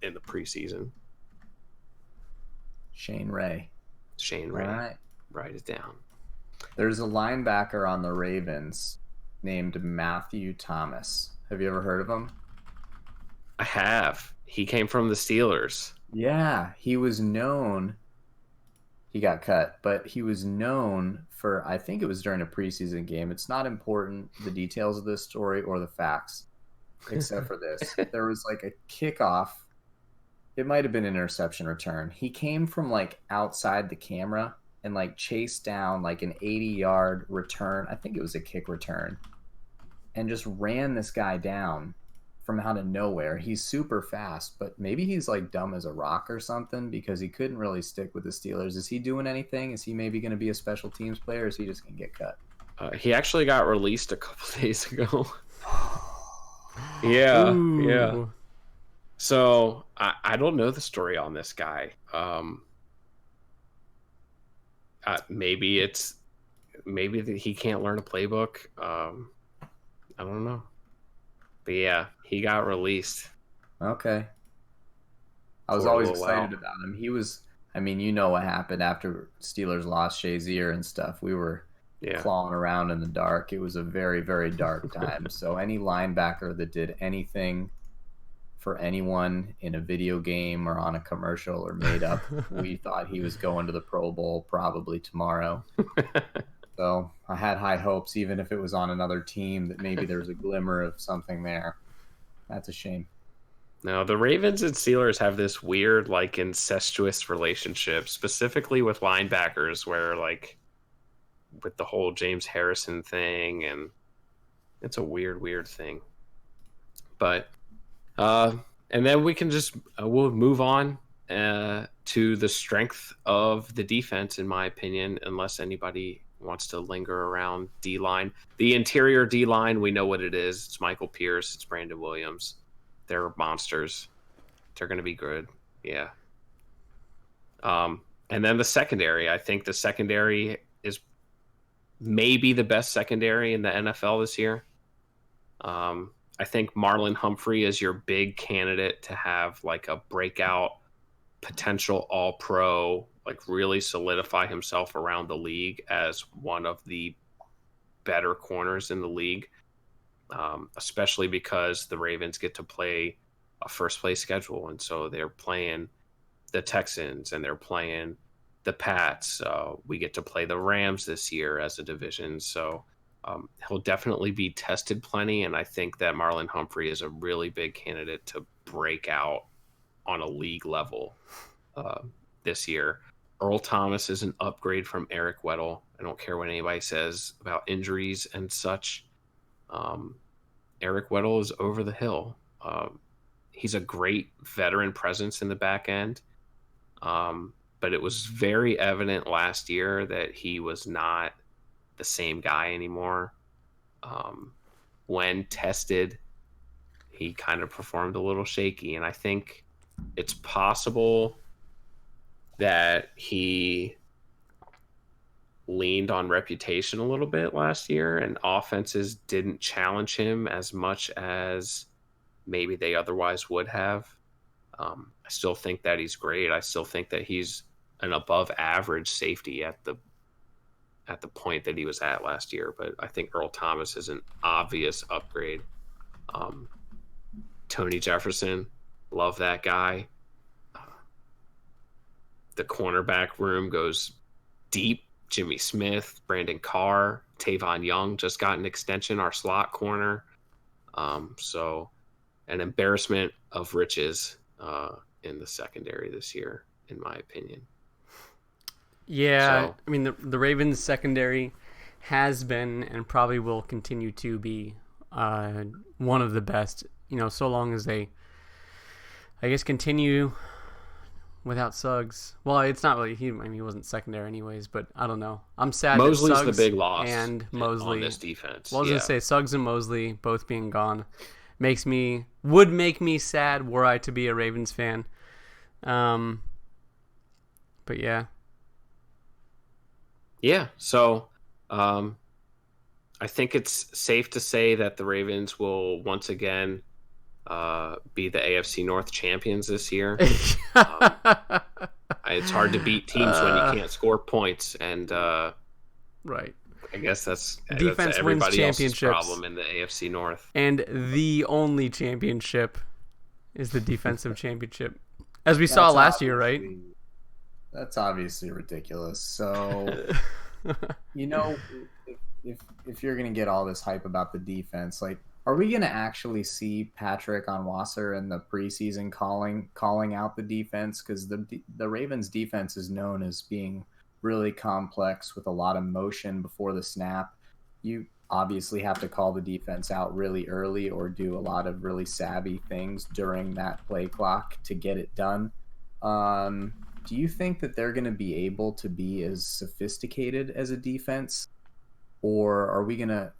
in the preseason. Shane Ray. All right. Write it down. There's a linebacker on the Ravens named Matthew Thomas. Have you ever heard of him? I have. He came from the Steelers. Yeah, he was known. He got cut, but he was known for, I think it was during a preseason game. It's not important, the details of this story or the facts. except for this. There was like a kickoff. It might have been an interception return. He came from like outside the camera and like chased down like an 80-yard return. I think it was a kick return, and just ran this guy down from out of nowhere. He's super fast, but maybe he's like dumb as a rock or something because he couldn't really stick with the Steelers. Is he doing anything? Is he maybe going to be a special teams player, or is he just going to get cut? He actually got released a couple days ago. Yeah, Ooh. yeah. So I don't know the story on this guy. Maybe he can't learn a playbook. I don't know. But yeah, he got released. Okay. I was always excited about him. He was, I mean, you know what happened after Steelers lost Shazier and stuff. We were clawing around in the dark. It was a very, very dark time. So any linebacker that did anything for anyone in a video game or on a commercial or made up, we thought he was going to the Pro Bowl probably tomorrow. So I had high hopes, even if it was on another team, that maybe there was a glimmer of something there. That's a shame. No, the Ravens and Steelers have this weird, like, incestuous relationship, specifically with linebackers, where, like, with the whole James Harrison thing, and it's a weird, weird thing. But, and then we can just, we'll move on to the strength of the defense, in my opinion, unless anybody wants to linger around D-line. The interior D-line, we know what it is. It's Michael Pierce. It's Brandon Williams. They're monsters. They're going to be good. Yeah. And then the secondary. I think the secondary is maybe the best secondary in the NFL this year. I think Marlon Humphrey is your big candidate to have like a breakout potential all-pro, like really solidify himself around the league as one of the better corners in the league, especially because the Ravens get to play a first-place schedule, and so they're playing the Texans and they're playing the Pats. We get to play the Rams this year as a division, so he'll definitely be tested plenty, and I think that Marlon Humphrey is a really big candidate to break out on a league level this year. Earl Thomas is an upgrade from Eric Weddle. I don't care what anybody says about injuries and such. Eric Weddle is over the hill. He's a great veteran presence in the back end. But it was very evident last year that he was not the same guy anymore. When tested, he kind of performed a little shaky. And I think it's possible that he leaned on reputation a little bit last year, and offenses didn't challenge him as much as maybe they otherwise would have. I still think that he's great. I still think that he's an above average safety at the point that he was at last year, but I think Earl Thomas is an obvious upgrade. Tony Jefferson, love that guy. The cornerback room goes deep. Jimmy Smith, Brandon Carr, Tavon Young just got an extension, our slot corner. So an embarrassment of riches in the secondary this year, in my opinion. Yeah, so, I mean, the Ravens secondary has been and probably will continue to be one of the best, so long as they, I guess, continue without Suggs. Well, it's not really he wasn't secondary anyways, but I don't know. I'm sad Mosley's that Suggs the big loss and Mosley on this defense. Well, I was gonna say Suggs and Mosley both being gone would make me sad were I to be a Ravens fan. But yeah. Yeah, so I think it's safe to say that the Ravens will once again be the AFC North champions this year. It's hard to beat teams when you can't score points, and right. I guess that's defense everybody wins else's championships. problem in the AFC North. And the only championship is the defensive championship, as we saw last year, right? That's obviously ridiculous. So, if you're gonna get all this hype about the defense, like, Are we going to actually see Patrick Onwuasor in the preseason calling out the defense? Because the Ravens defense is known as being really complex with a lot of motion before the snap. You obviously have to call the defense out really early or do a lot of really savvy things during that play clock to get it done. Do you think that they're going to be able to be as sophisticated as a defense? Or are we gonna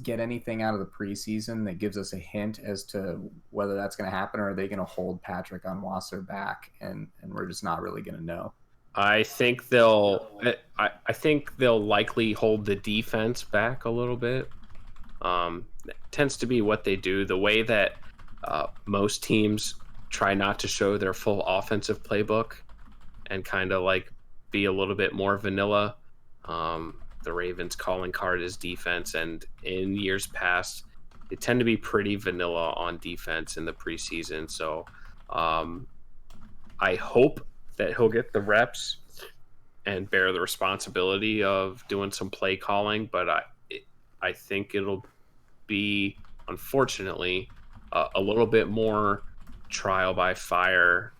get anything out of the preseason that gives us a hint as to whether that's gonna happen, or are they gonna hold Patrick Onwuasor back and we're just not really gonna know? I think I think they'll likely hold the defense back a little bit. It tends to be what they do. The way that most teams try not to show their full offensive playbook and kind of like be a little bit more vanilla. The Ravens calling card is defense, and in years past, they tend to be pretty vanilla on defense in the preseason. So I hope that he'll get the reps and bear the responsibility of doing some play calling, but I think it'll be, unfortunately, a little bit more trial by fire.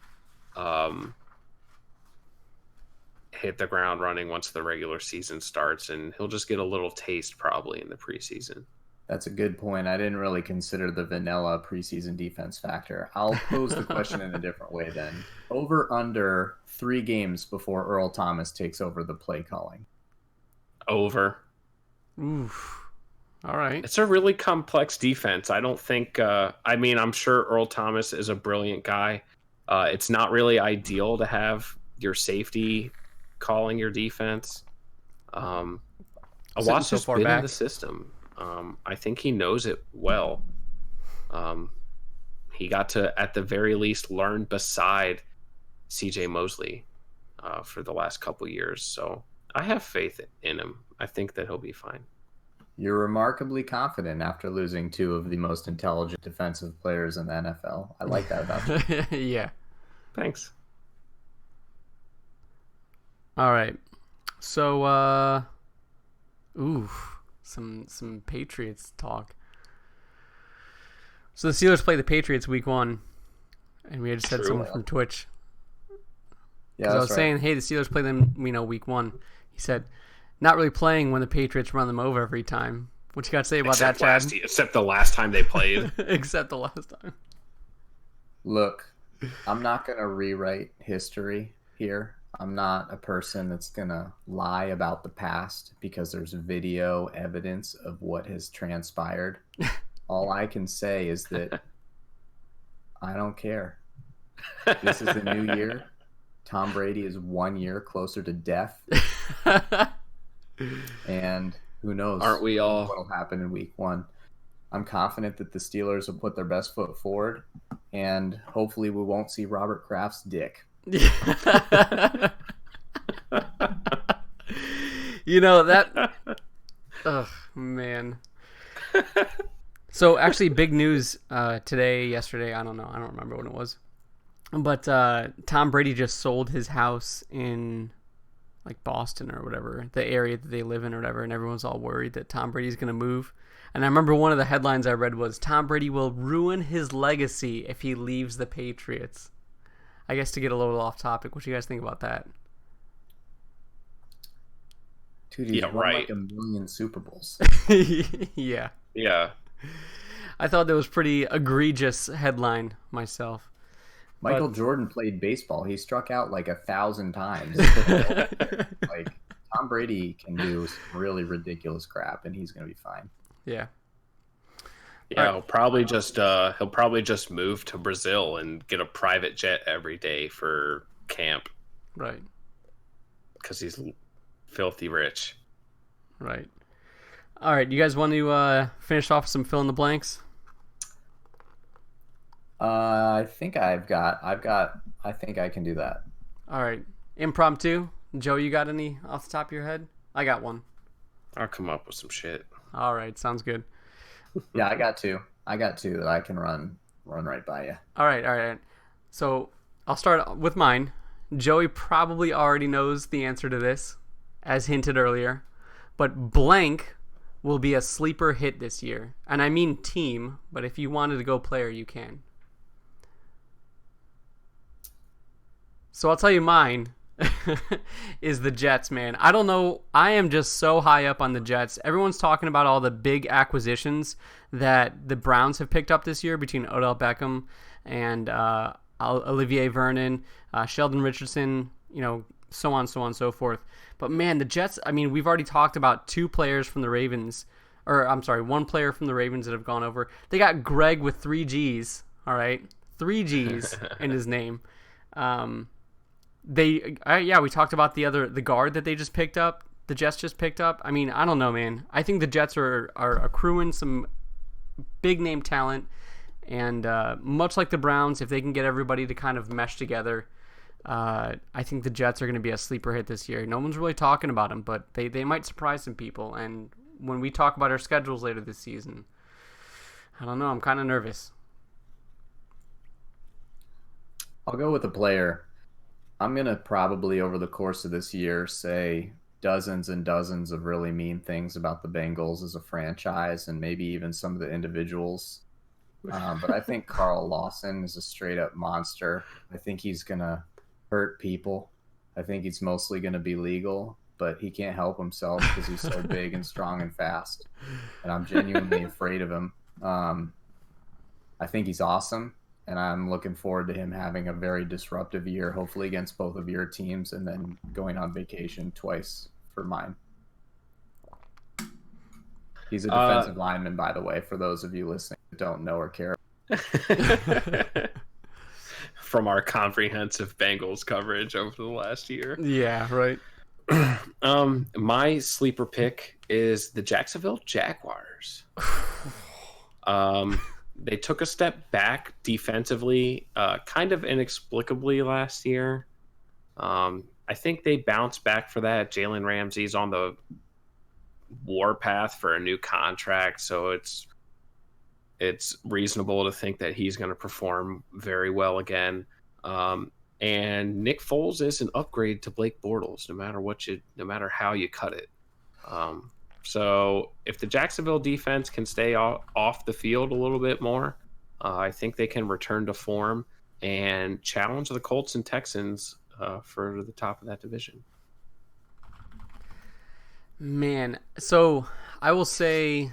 Hit the ground running once the regular season starts, and he'll just get a little taste probably in the preseason. That's a good point. I didn't really consider the vanilla preseason defense factor. I'll pose the question in a different way then. Over under 3 games before Earl Thomas takes over the play calling? Over. Oof. All right. It's a really complex defense. I don't think I'm sure Earl Thomas is a brilliant guy. It's not really ideal to have your safety calling your defense. Awas's so far been back in the system. I think he knows it well. He got to, at the very least, learn beside CJ Mosley for the last couple years. So I have faith in him. I think that he'll be fine. You're remarkably confident after losing 2 of the most intelligent defensive players in the NFL. I like that about you. Yeah. Thanks. All right. So, some Patriots talk. So the Steelers play the Patriots week 1, and we had just had someone from Twitch. Yeah, I was saying, hey, the Steelers play them, week 1. He said, not really playing when the Patriots run them over every time. What you got to say about that, Chad? Except the last time they played. Except the last time. Look, I'm not going to rewrite history here. I'm not a person that's going to lie about the past because there's video evidence of what has transpired. All I can say is that I don't care. This is the new year. Tom Brady is 1 year closer to death. And who knows? Aren't we all? What will happen in week 1. I'm confident that the Steelers will put their best foot forward, and hopefully we won't see Robert Kraft's dick. That. Ugh, man. So actually, big news yesterday. I don't know. I don't remember when it was. But Tom Brady just sold his house in like Boston or whatever, the area that they live in or whatever, and everyone's all worried that Tom Brady's going to move. And I remember one of the headlines I read was, Tom Brady will ruin his legacy if he leaves the Patriots. I guess to get a little off topic, what do you guys think about that? Dude, he's won like 1 million Super Bowls. Yeah. Yeah. I thought that was pretty egregious headline myself. Michael Jordan played baseball. He struck out like 1,000 times. Like Tom Brady can do some really ridiculous crap, and he's gonna be fine. Yeah. Yeah, he'll probably just move to Brazil and get a private jet every day for camp. Right. Because he's filthy rich. Right. All right, you guys want to finish off some fill in the blanks? I think I think I can do that. All right. Impromptu. Joe, you got any off the top of your head? I got one. I'll come up with some shit. All right, sounds good. Yeah, I got two that I can run right by you. All right. So I'll start with mine. Joey probably already knows the answer to this, as hinted earlier. But blank will be a sleeper hit this year? And I mean team, but if you wanted to go player, you can. So I'll tell you mine is the Jets, man. I don't know. I am just so high up on the Jets. Everyone's talking about all the big acquisitions that the Browns have picked up this year between Odell Beckham and Olivier Vernon, Sheldon Richardson, so on, so forth. But man, the Jets, I mean, we've already talked about two players from the Ravens, or I'm sorry, one player from the Ravens that have gone over. They got Greg with 3 G's, all right? 3 G's in his name. We talked about the guard that they just picked up, the Jets just picked up. I mean, I don't know, man. I think the Jets are accruing some big name talent, and much like the Browns, if they can get everybody to kind of mesh together, I think the Jets are going to be a sleeper hit this year. No one's really talking about them, but they might surprise some people. And when we talk about our schedules later this season, I don't know. I'm kind of nervous. I'll go with a player. I'm going to probably over the course of this year say dozens and dozens of really mean things about the Bengals as a franchise and maybe even some of the individuals. But I think Carl Lawson is a straight up monster. I think he's going to hurt people. I think he's mostly going to be legal, but he can't help himself because he's so big and strong and fast. And I'm genuinely afraid of him. I think he's awesome. And I'm looking forward to him having a very disruptive year, hopefully against both of your teams, and then going on vacation twice for mine. He's a defensive lineman, by the way, for those of you listening that don't know or care. From our comprehensive Bengals coverage over the last year. Yeah, right. My sleeper pick is the Jacksonville Jaguars. They took a step back defensively, kind of inexplicably last year. I think they bounced back for that. Jalen Ramsey's on the warpath for a new contract, so it's reasonable to think that he's going to perform very well again. And Nick Foles is an upgrade to Blake Bortles, no matter how you cut it. So if the Jacksonville defense can stay off the field a little bit more, I think they can return to form and challenge the Colts and Texans for the top of that division. Man, so I will say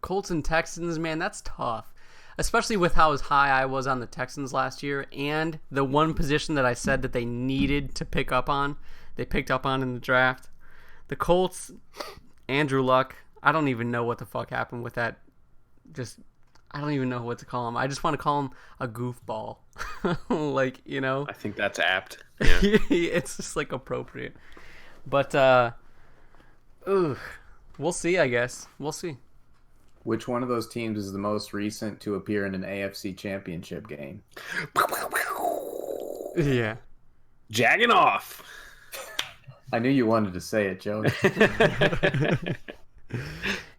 Colts and Texans, man, that's tough. Especially with how high I was on the Texans last year and the one position that I said that they needed to pick up on, they picked up on in the draft. The Colts, Andrew Luck, I don't even know what the fuck happened with that. I don't even know what to call him. I just want to call him a goofball. I think that's apt. Yeah. It's just appropriate. But, we'll see, I guess. We'll see. Which one of those teams is the most recent to appear in an AFC championship game? Yeah. Jagging off. I knew you wanted to say it, Joey.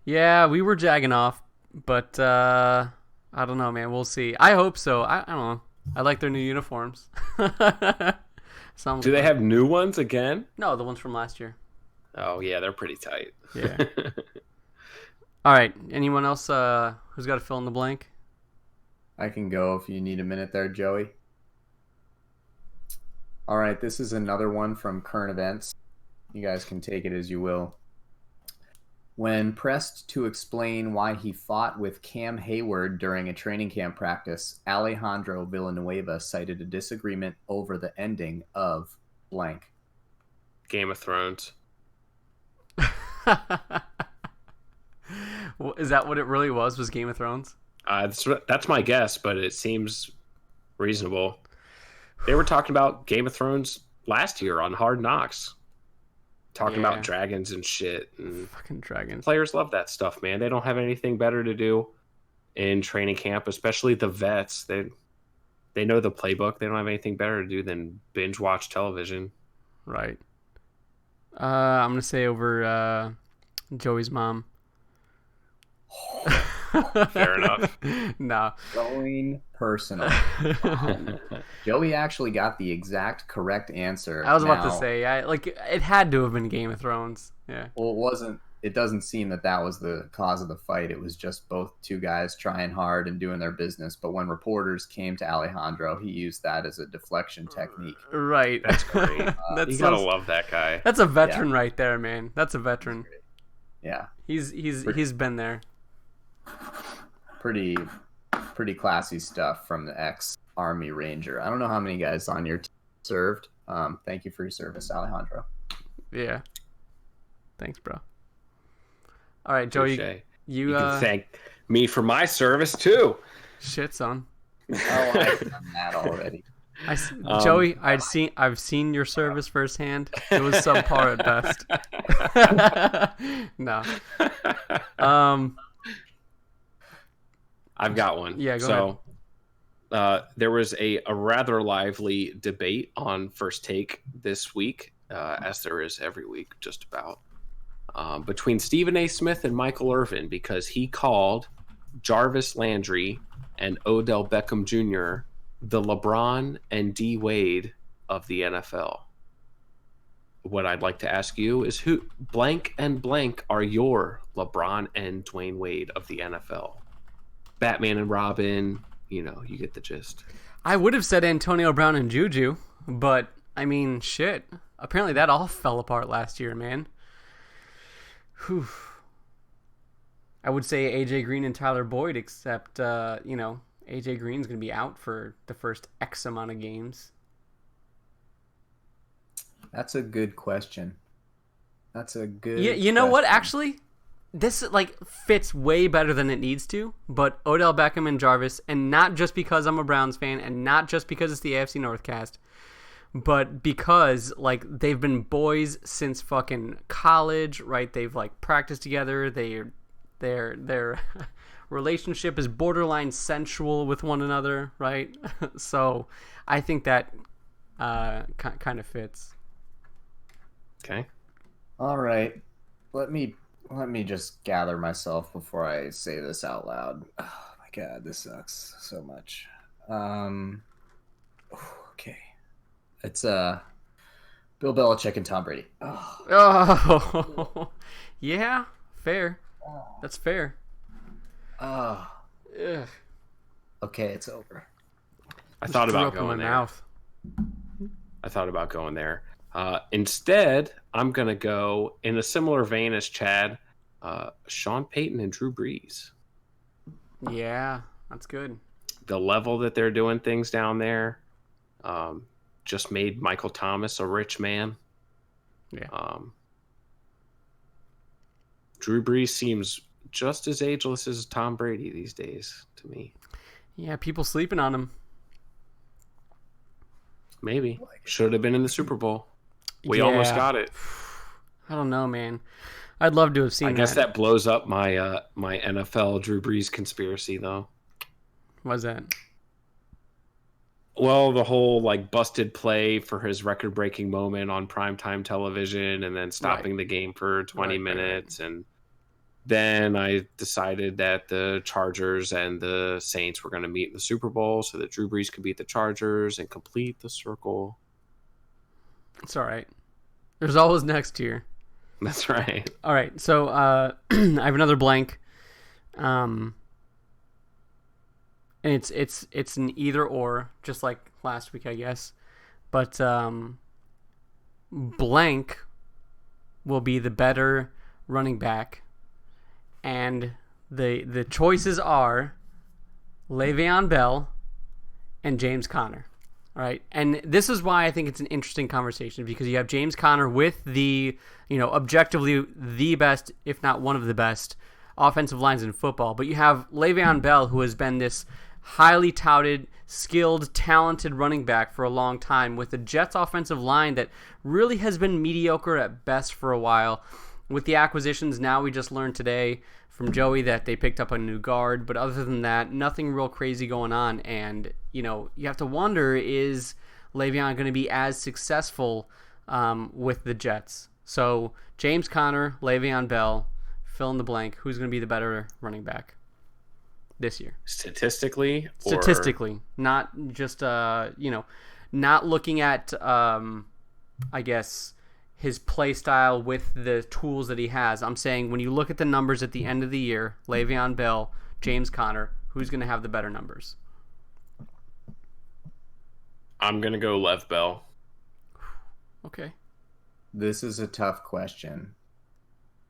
Yeah, we were jagging off, but I don't know, man. We'll see. I hope so. I don't know. I like their new uniforms. Do they have new ones again? No, the ones from last year. Oh, yeah, they're pretty tight. Yeah. All right. Anyone else who's got to fill in the blank? I can go if you need a minute there, Joey. All right, this is another one from current events. You guys can take it as you will. When pressed to explain why he fought with Cam Hayward during a training camp practice, Alejandro Villanueva cited a disagreement over the ending of blank. Game of Thrones. Is that what it really was Game of Thrones? That's my guess, but it seems reasonable. They were talking about Game of Thrones last year on Hard Knocks. Talking about dragons and shit. And fucking dragons. Players love that stuff, man. They don't have anything better to do in training camp, especially the vets. They know the playbook. They don't have anything better to do than binge watch television. Right. I'm going to say over Joey's mom. Fair enough. No. Going personal. Joey actually got the exact correct answer. I was about to say, it had to have been Game of Thrones. Yeah. Well, it wasn't. It doesn't seem that was the cause of the fight. It was just both two guys trying hard and doing their business. But when reporters came to Alejandro, he used that as a deflection technique. Right. That's great. You gotta love that guy. That's a veteran right there, man. That's a veteran. Yeah. He's been there. Pretty classy stuff from the ex-Army Ranger. I don't know how many guys on your team served. Thank you for your service, Alejandro. Yeah. Thanks, bro. All right, Joey. You can thank me for my service too. Shit, son. Oh, I've done that already. Joey, I've seen your service firsthand. It was subpar at best. No. I've got one. Yeah, go ahead. There was a rather lively debate on First Take this week, as there is every week, just about, between Stephen A. Smith and Michael Irvin, because he called Jarvis Landry and Odell Beckham Jr. the LeBron and D. Wade of the NFL. What I'd like to ask you is who blank and blank are your LeBron and Dwayne Wade of the NFL? Batman and Robin, you get the gist. I would have said Antonio Brown and Juju, but I mean, shit. Apparently that all fell apart last year, man. Whew. I would say AJ Green and Tyler Boyd, except, AJ Green's going to be out for the first X amount of games. That's a good question. You know what? Actually, this fits way better than it needs to. But Odell Beckham and Jarvis, and not just because I'm a Browns fan, and not just because it's the AFC Northcast, but because they've been boys since fucking college, right? They've practiced together. Their relationship is borderline sensual with one another, right? So I think that kind of fits. Okay. All right. Let me just gather myself before I say this out loud. Oh my god, this sucks so much. Okay. It's Bill Belichick and Tom Brady. Oh. Yeah, fair. That's fair. Ugh. Okay, it's over. I thought about going there. I thought about going there. Instead, I'm going to go in a similar vein as Chad, Sean Payton and Drew Brees. Yeah, that's good. The level that they're doing things down there just made Michael Thomas a rich man. Yeah. Drew Brees seems just as ageless as Tom Brady these days to me. Yeah, people sleeping on him. Maybe. Should have been in the Super Bowl. We almost got it. I don't know, man. I'd love to have seen that. I guess that blows up my my NFL Drew Brees conspiracy, though. What's that? Well, the whole busted play for his record-breaking moment on primetime television and then stopping the game for 20 minutes. And then I decided that the Chargers and the Saints were going to meet in the Super Bowl so that Drew Brees could beat the Chargers and complete the circle. It's all right. There's always next year. That's right. All right. So I have another blank. And it's an either or, just like last week, I guess. But blank will be the better running back, and the choices are Le'Veon Bell and James Conner. All right, and this is why I think it's an interesting conversation, because you have James Conner with the, objectively the best, if not one of the best, offensive lines in football, but you have Le'Veon Bell, who has been this highly touted, skilled, talented running back for a long time, with the Jets offensive line that really has been mediocre at best for a while. With the acquisitions, now we just learned today from Joey that they picked up a new guard, but other than that, nothing real crazy going on. And, you have to wonder, is Le'Veon going to be as successful with the Jets? So James Conner, Le'Veon Bell, fill in the blank. Who's going to be the better running back? this year. Statistically, not just not looking at I guess his play style with the tools that he has. I'm saying when you look at the numbers at the end of the year, Le'Veon Bell, James Conner, who's going to have the better numbers? I'm going to go Lev Bell. Okay. This is a tough question.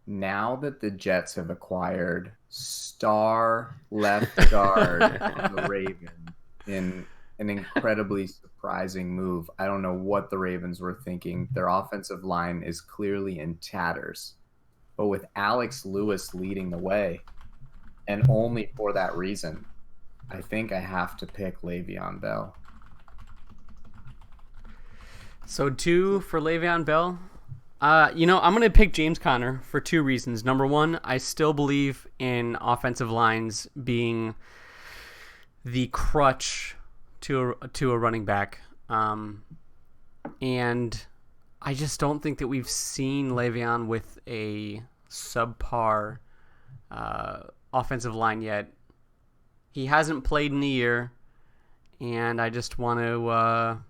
Now that the Jets have acquired star left guard on the Ravens in an incredibly surprising move, I don't know what the Ravens were thinking. Their offensive line is clearly in tatters. But with Alex Lewis leading the way, and only for that reason, I think I have to pick Le'Veon Bell. So 2 for Le'Veon Bell. I'm going to pick James Conner for 2 reasons. Number 1, I still believe in offensive lines being the crutch to a running back. And I just don't think that we've seen Le'Veon with a subpar offensive line yet. He hasn't played in a year, and I just want to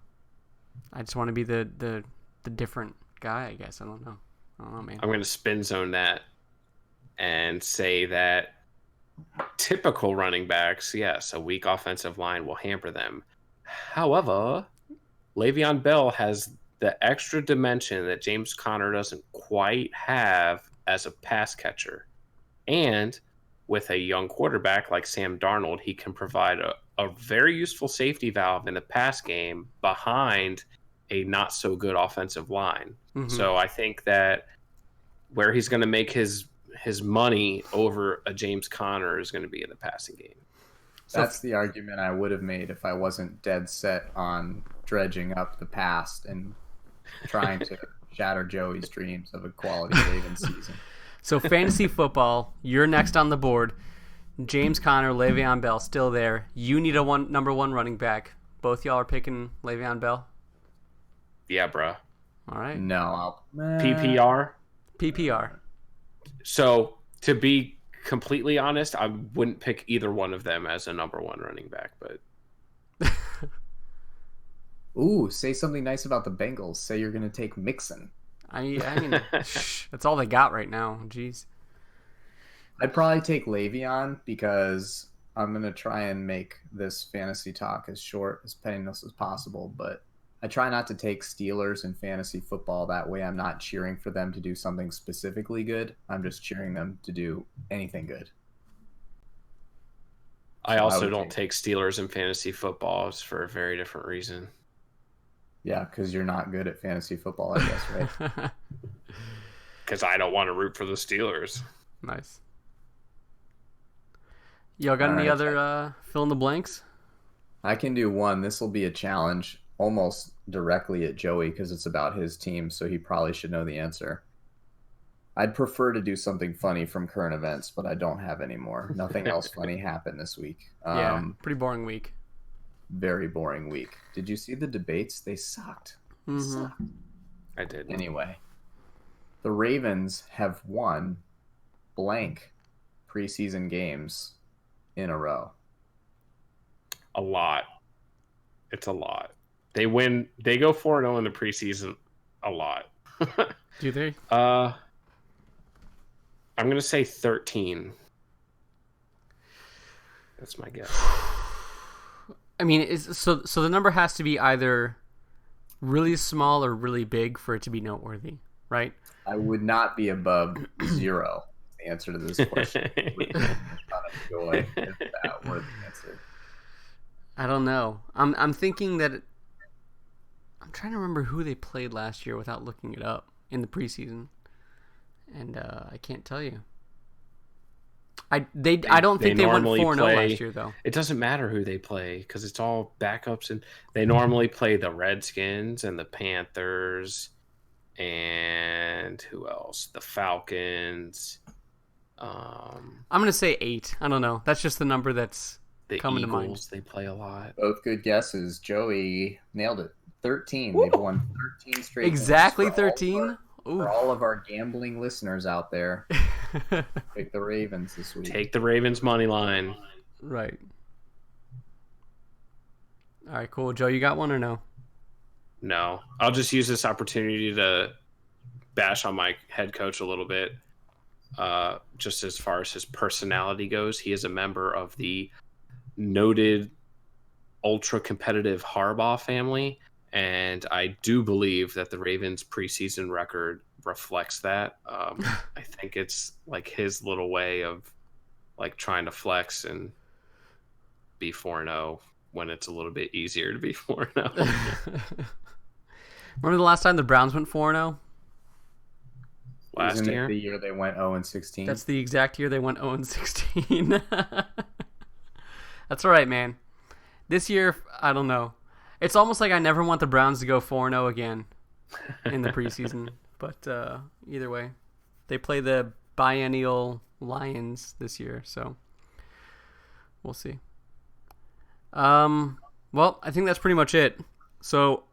be the different guy, I guess. I don't know, man. I'm going to spin zone that and say that typical running backs, yes, a weak offensive line will hamper them. However, Le'Veon Bell has the extra dimension that James Conner doesn't quite have as a pass catcher. And with a young quarterback like Sam Darnold, he can provide a very useful safety valve in the pass game behind a not so good offensive line. Mm-hmm. So I think that where he's going to make his money over a James Conner is going to be in the passing game. That's the argument I would have made if I wasn't dead set on dredging up the past and trying to shatter Joey's dreams of a quality Ravens season. So fantasy football, you're next on the board. James Conner, Le'Veon Bell, still there. You need a number 1 running back. Both y'all are picking Le'Veon Bell? Yeah, bro. All right. No. PPR? PPR. So, to be completely honest, I wouldn't pick either one of them as a number 1 running back, but... Ooh, say something nice about the Bengals. Say you're going to take Mixon. I mean, that's all they got right now. Jeez. I'd probably take Le'Veon because I'm going to try and make this fantasy talk as short, as painless as possible, but I try not to take Steelers in fantasy football. That way I'm not cheering for them to do something specifically good. I'm just cheering them to do anything good. I also don't take Steelers in fantasy football. It's for a very different reason. Yeah, because you're not good at fantasy football, I guess, right? Because I don't want to root for the Steelers. Nice. Y'all got any other fill in the blanks? I can do one. This will be a challenge almost directly at Joey because it's about his team, so he probably should know the answer. I'd prefer to do something funny from current events, but I don't have any more. Nothing else funny happened this week. Yeah, pretty boring week. Very boring week. Did you see the debates? They sucked. Mm-hmm. Sucked. I did. Anyway, the Ravens have won blank preseason games in a row. A lot. It's a lot. They win. They go 4-0 in the preseason. A lot. Do they? I'm going to say 13. That's my guess. I mean, so the number has to be either really small or really big for it to be noteworthy, right? I would not be above 0. The answer to this question. Joy if that were the answer. I don't know. I'm thinking that I'm trying to remember who they played last year without looking it up in the preseason, and I can't tell you. I don't think they went 4-0 last year though. It doesn't matter who they play because it's all backups, and they normally play the Redskins and the Panthers, and who else? The Falcons. I'm gonna say 8. I don't know. That's just the number that's coming to mind. They play a lot. Both good guesses. Joey nailed it. 13. Woo! They've won 13 straight. Exactly 13. For all of our gambling listeners out there, pick the Ravens this week. Take the Ravens money line. Right. All right, cool. Joe, you got one or no? No. I'll just use this opportunity to bash on my head coach a little bit. Just as far as his personality goes, he is a member of the noted ultra competitive Harbaugh family, and I do believe that the Ravens preseason record reflects that. I think it's like his little way of like trying to flex and be 4-0 when it's a little bit easier to be 4-0. Remember the last time the Browns went 4-0? Last Isn't year? it the year they went 0-16? That's the exact year they went 0-16. That's all right, man. This year, I don't know. It's almost like I never want the Browns to go 4-0 again in the preseason. But either way, they play the biennial Lions this year, so we'll see. Well, I think that's pretty much it. So,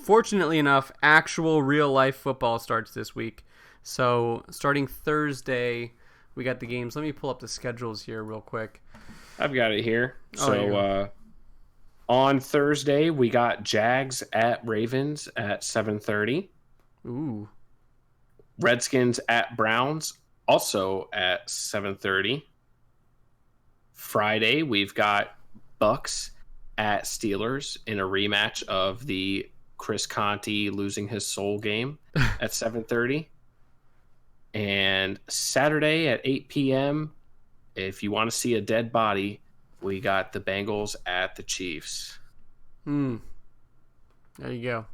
fortunately enough, actual real-life football starts this week. So, starting Thursday, we got the games. Let me pull up the schedules here real quick. I've got it here. Oh, So, on Thursday, we got Jags at Ravens at 7:30. Ooh. Redskins at Browns, also at 7:30. Friday, we've got Bucks at Steelers in a rematch of the Chris Conti losing his soul game at 7:30. And Saturday at 8 p.m., if you want to see a dead body, we got the Bengals at the Chiefs. There you go.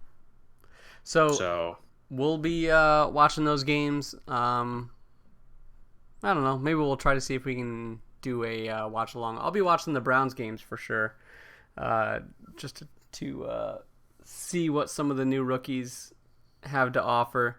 So we'll be watching those games. I don't know. Maybe we'll try to see if we can do a watch along. I'll be watching the Browns games for sure, just to see what some of the new rookies have to offer.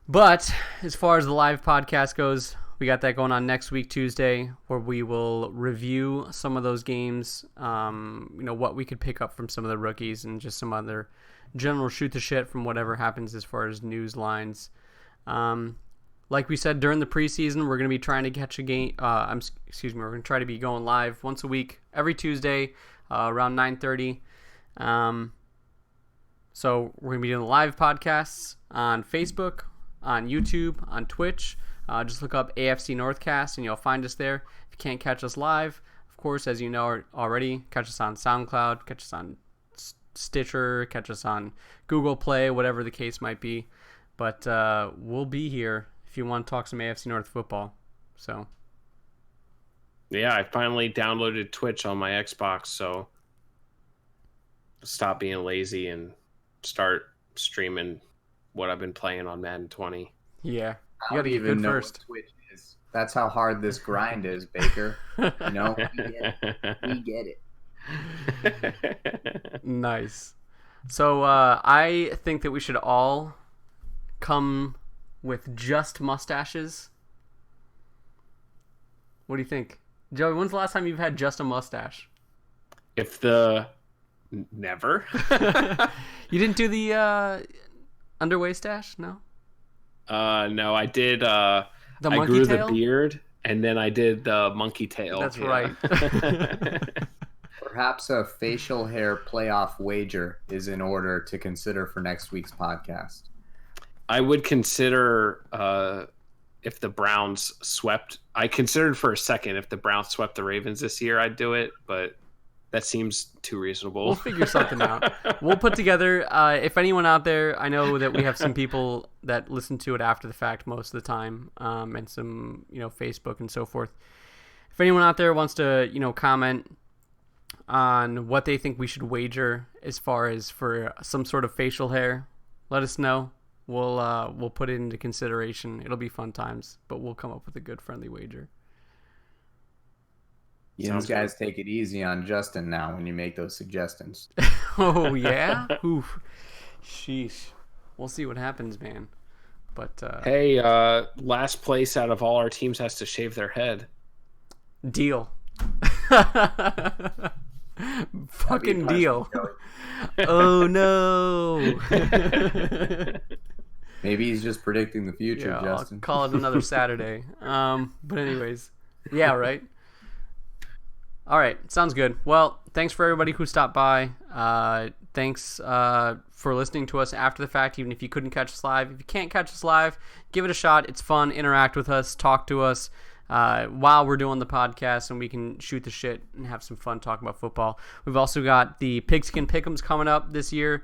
But as far as the live podcast goes, we got that going on next week, Tuesday, where we will review some of those games, what we could pick up from some of the rookies and just some other general shoot the shit from whatever happens as far as news lines. Like we said, during the preseason, we're going to be trying to catch a game. We're going to try to be going live once a week, every Tuesday, around 9:30. So we're going to be doing live podcasts on Facebook, on YouTube, on Twitch. Just look up AFC Northcast and you'll find us there. If you can't catch us live, of course, as you know already, catch us on SoundCloud, catch us on Stitcher, catch us on Google Play, whatever the case might be. But we'll be here if you want to talk some AFC North football. So, yeah, I finally downloaded Twitch on my Xbox, so stop being lazy and start streaming what I've been playing on Madden 20. Yeah, you got to get good first. What Twitch is. That's how hard this grind is, Baker. We get it. Nice. So I think that we should all come with just mustaches. What do you think, Joey? When's the last time you've had just a mustache? Never. You didn't do the underway stash? No. No, I did. I monkey grew tail? the beard, and then I did the monkey tail. That's right. Perhaps a facial hair playoff wager is in order to consider for next week's podcast. I would consider if the Browns swept. I considered for a second if the Browns swept the Ravens this year, I'd do it, but that seems too reasonable. We'll figure something out. We'll put together, if anyone out there, I know that we have some people that listen to it after the fact most of the time, and some, Facebook and so forth. If anyone out there wants to, comment on what they think we should wager as far as for some sort of facial hair, let us know. We'll put it into consideration. It'll be fun times, but we'll come up with a good friendly wager. These guys take it easy on Justin now when you make those suggestions. Oh yeah? Oof. Sheesh. We'll see what happens, man. But hey, last place out of all our teams has to shave their head. Deal. Fucking deal. Oh no. Maybe he's just predicting the future, Justin. I'll call it another Saturday. But anyways, yeah, right. All right, sounds good. Well, thanks for everybody who stopped by. Thanks for listening to us after the fact, even if you couldn't catch us live. If you can't catch us live, give it a shot. It's fun. Interact with us. Talk to us while we're doing the podcast, and we can shoot the shit and have some fun talking about football. We've also got the Pigskin Pick'ems coming up this year.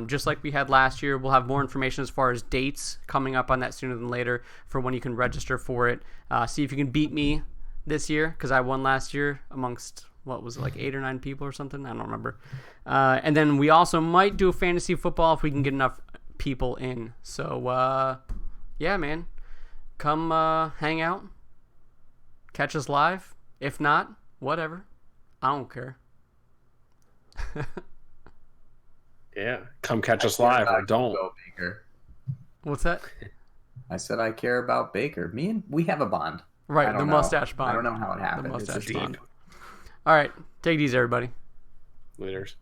Just like we had last year, we'll have more information as far as dates coming up on that sooner than later for when you can register for it. See if you can beat me this year, because I won last year amongst, what was it, like 8 or 9 people or something? I don't remember. And then we also might do a fantasy football if we can get enough people in. So, yeah, man. Come hang out. Catch us live. If not, whatever. I don't care. Yeah, come catch us live or don't. Baker. What's that? I said I care about Baker. We have a bond. Right, the mustache bond. I don't know how it happened. The mustache It's bond. All right, take it easy, everybody. Laters.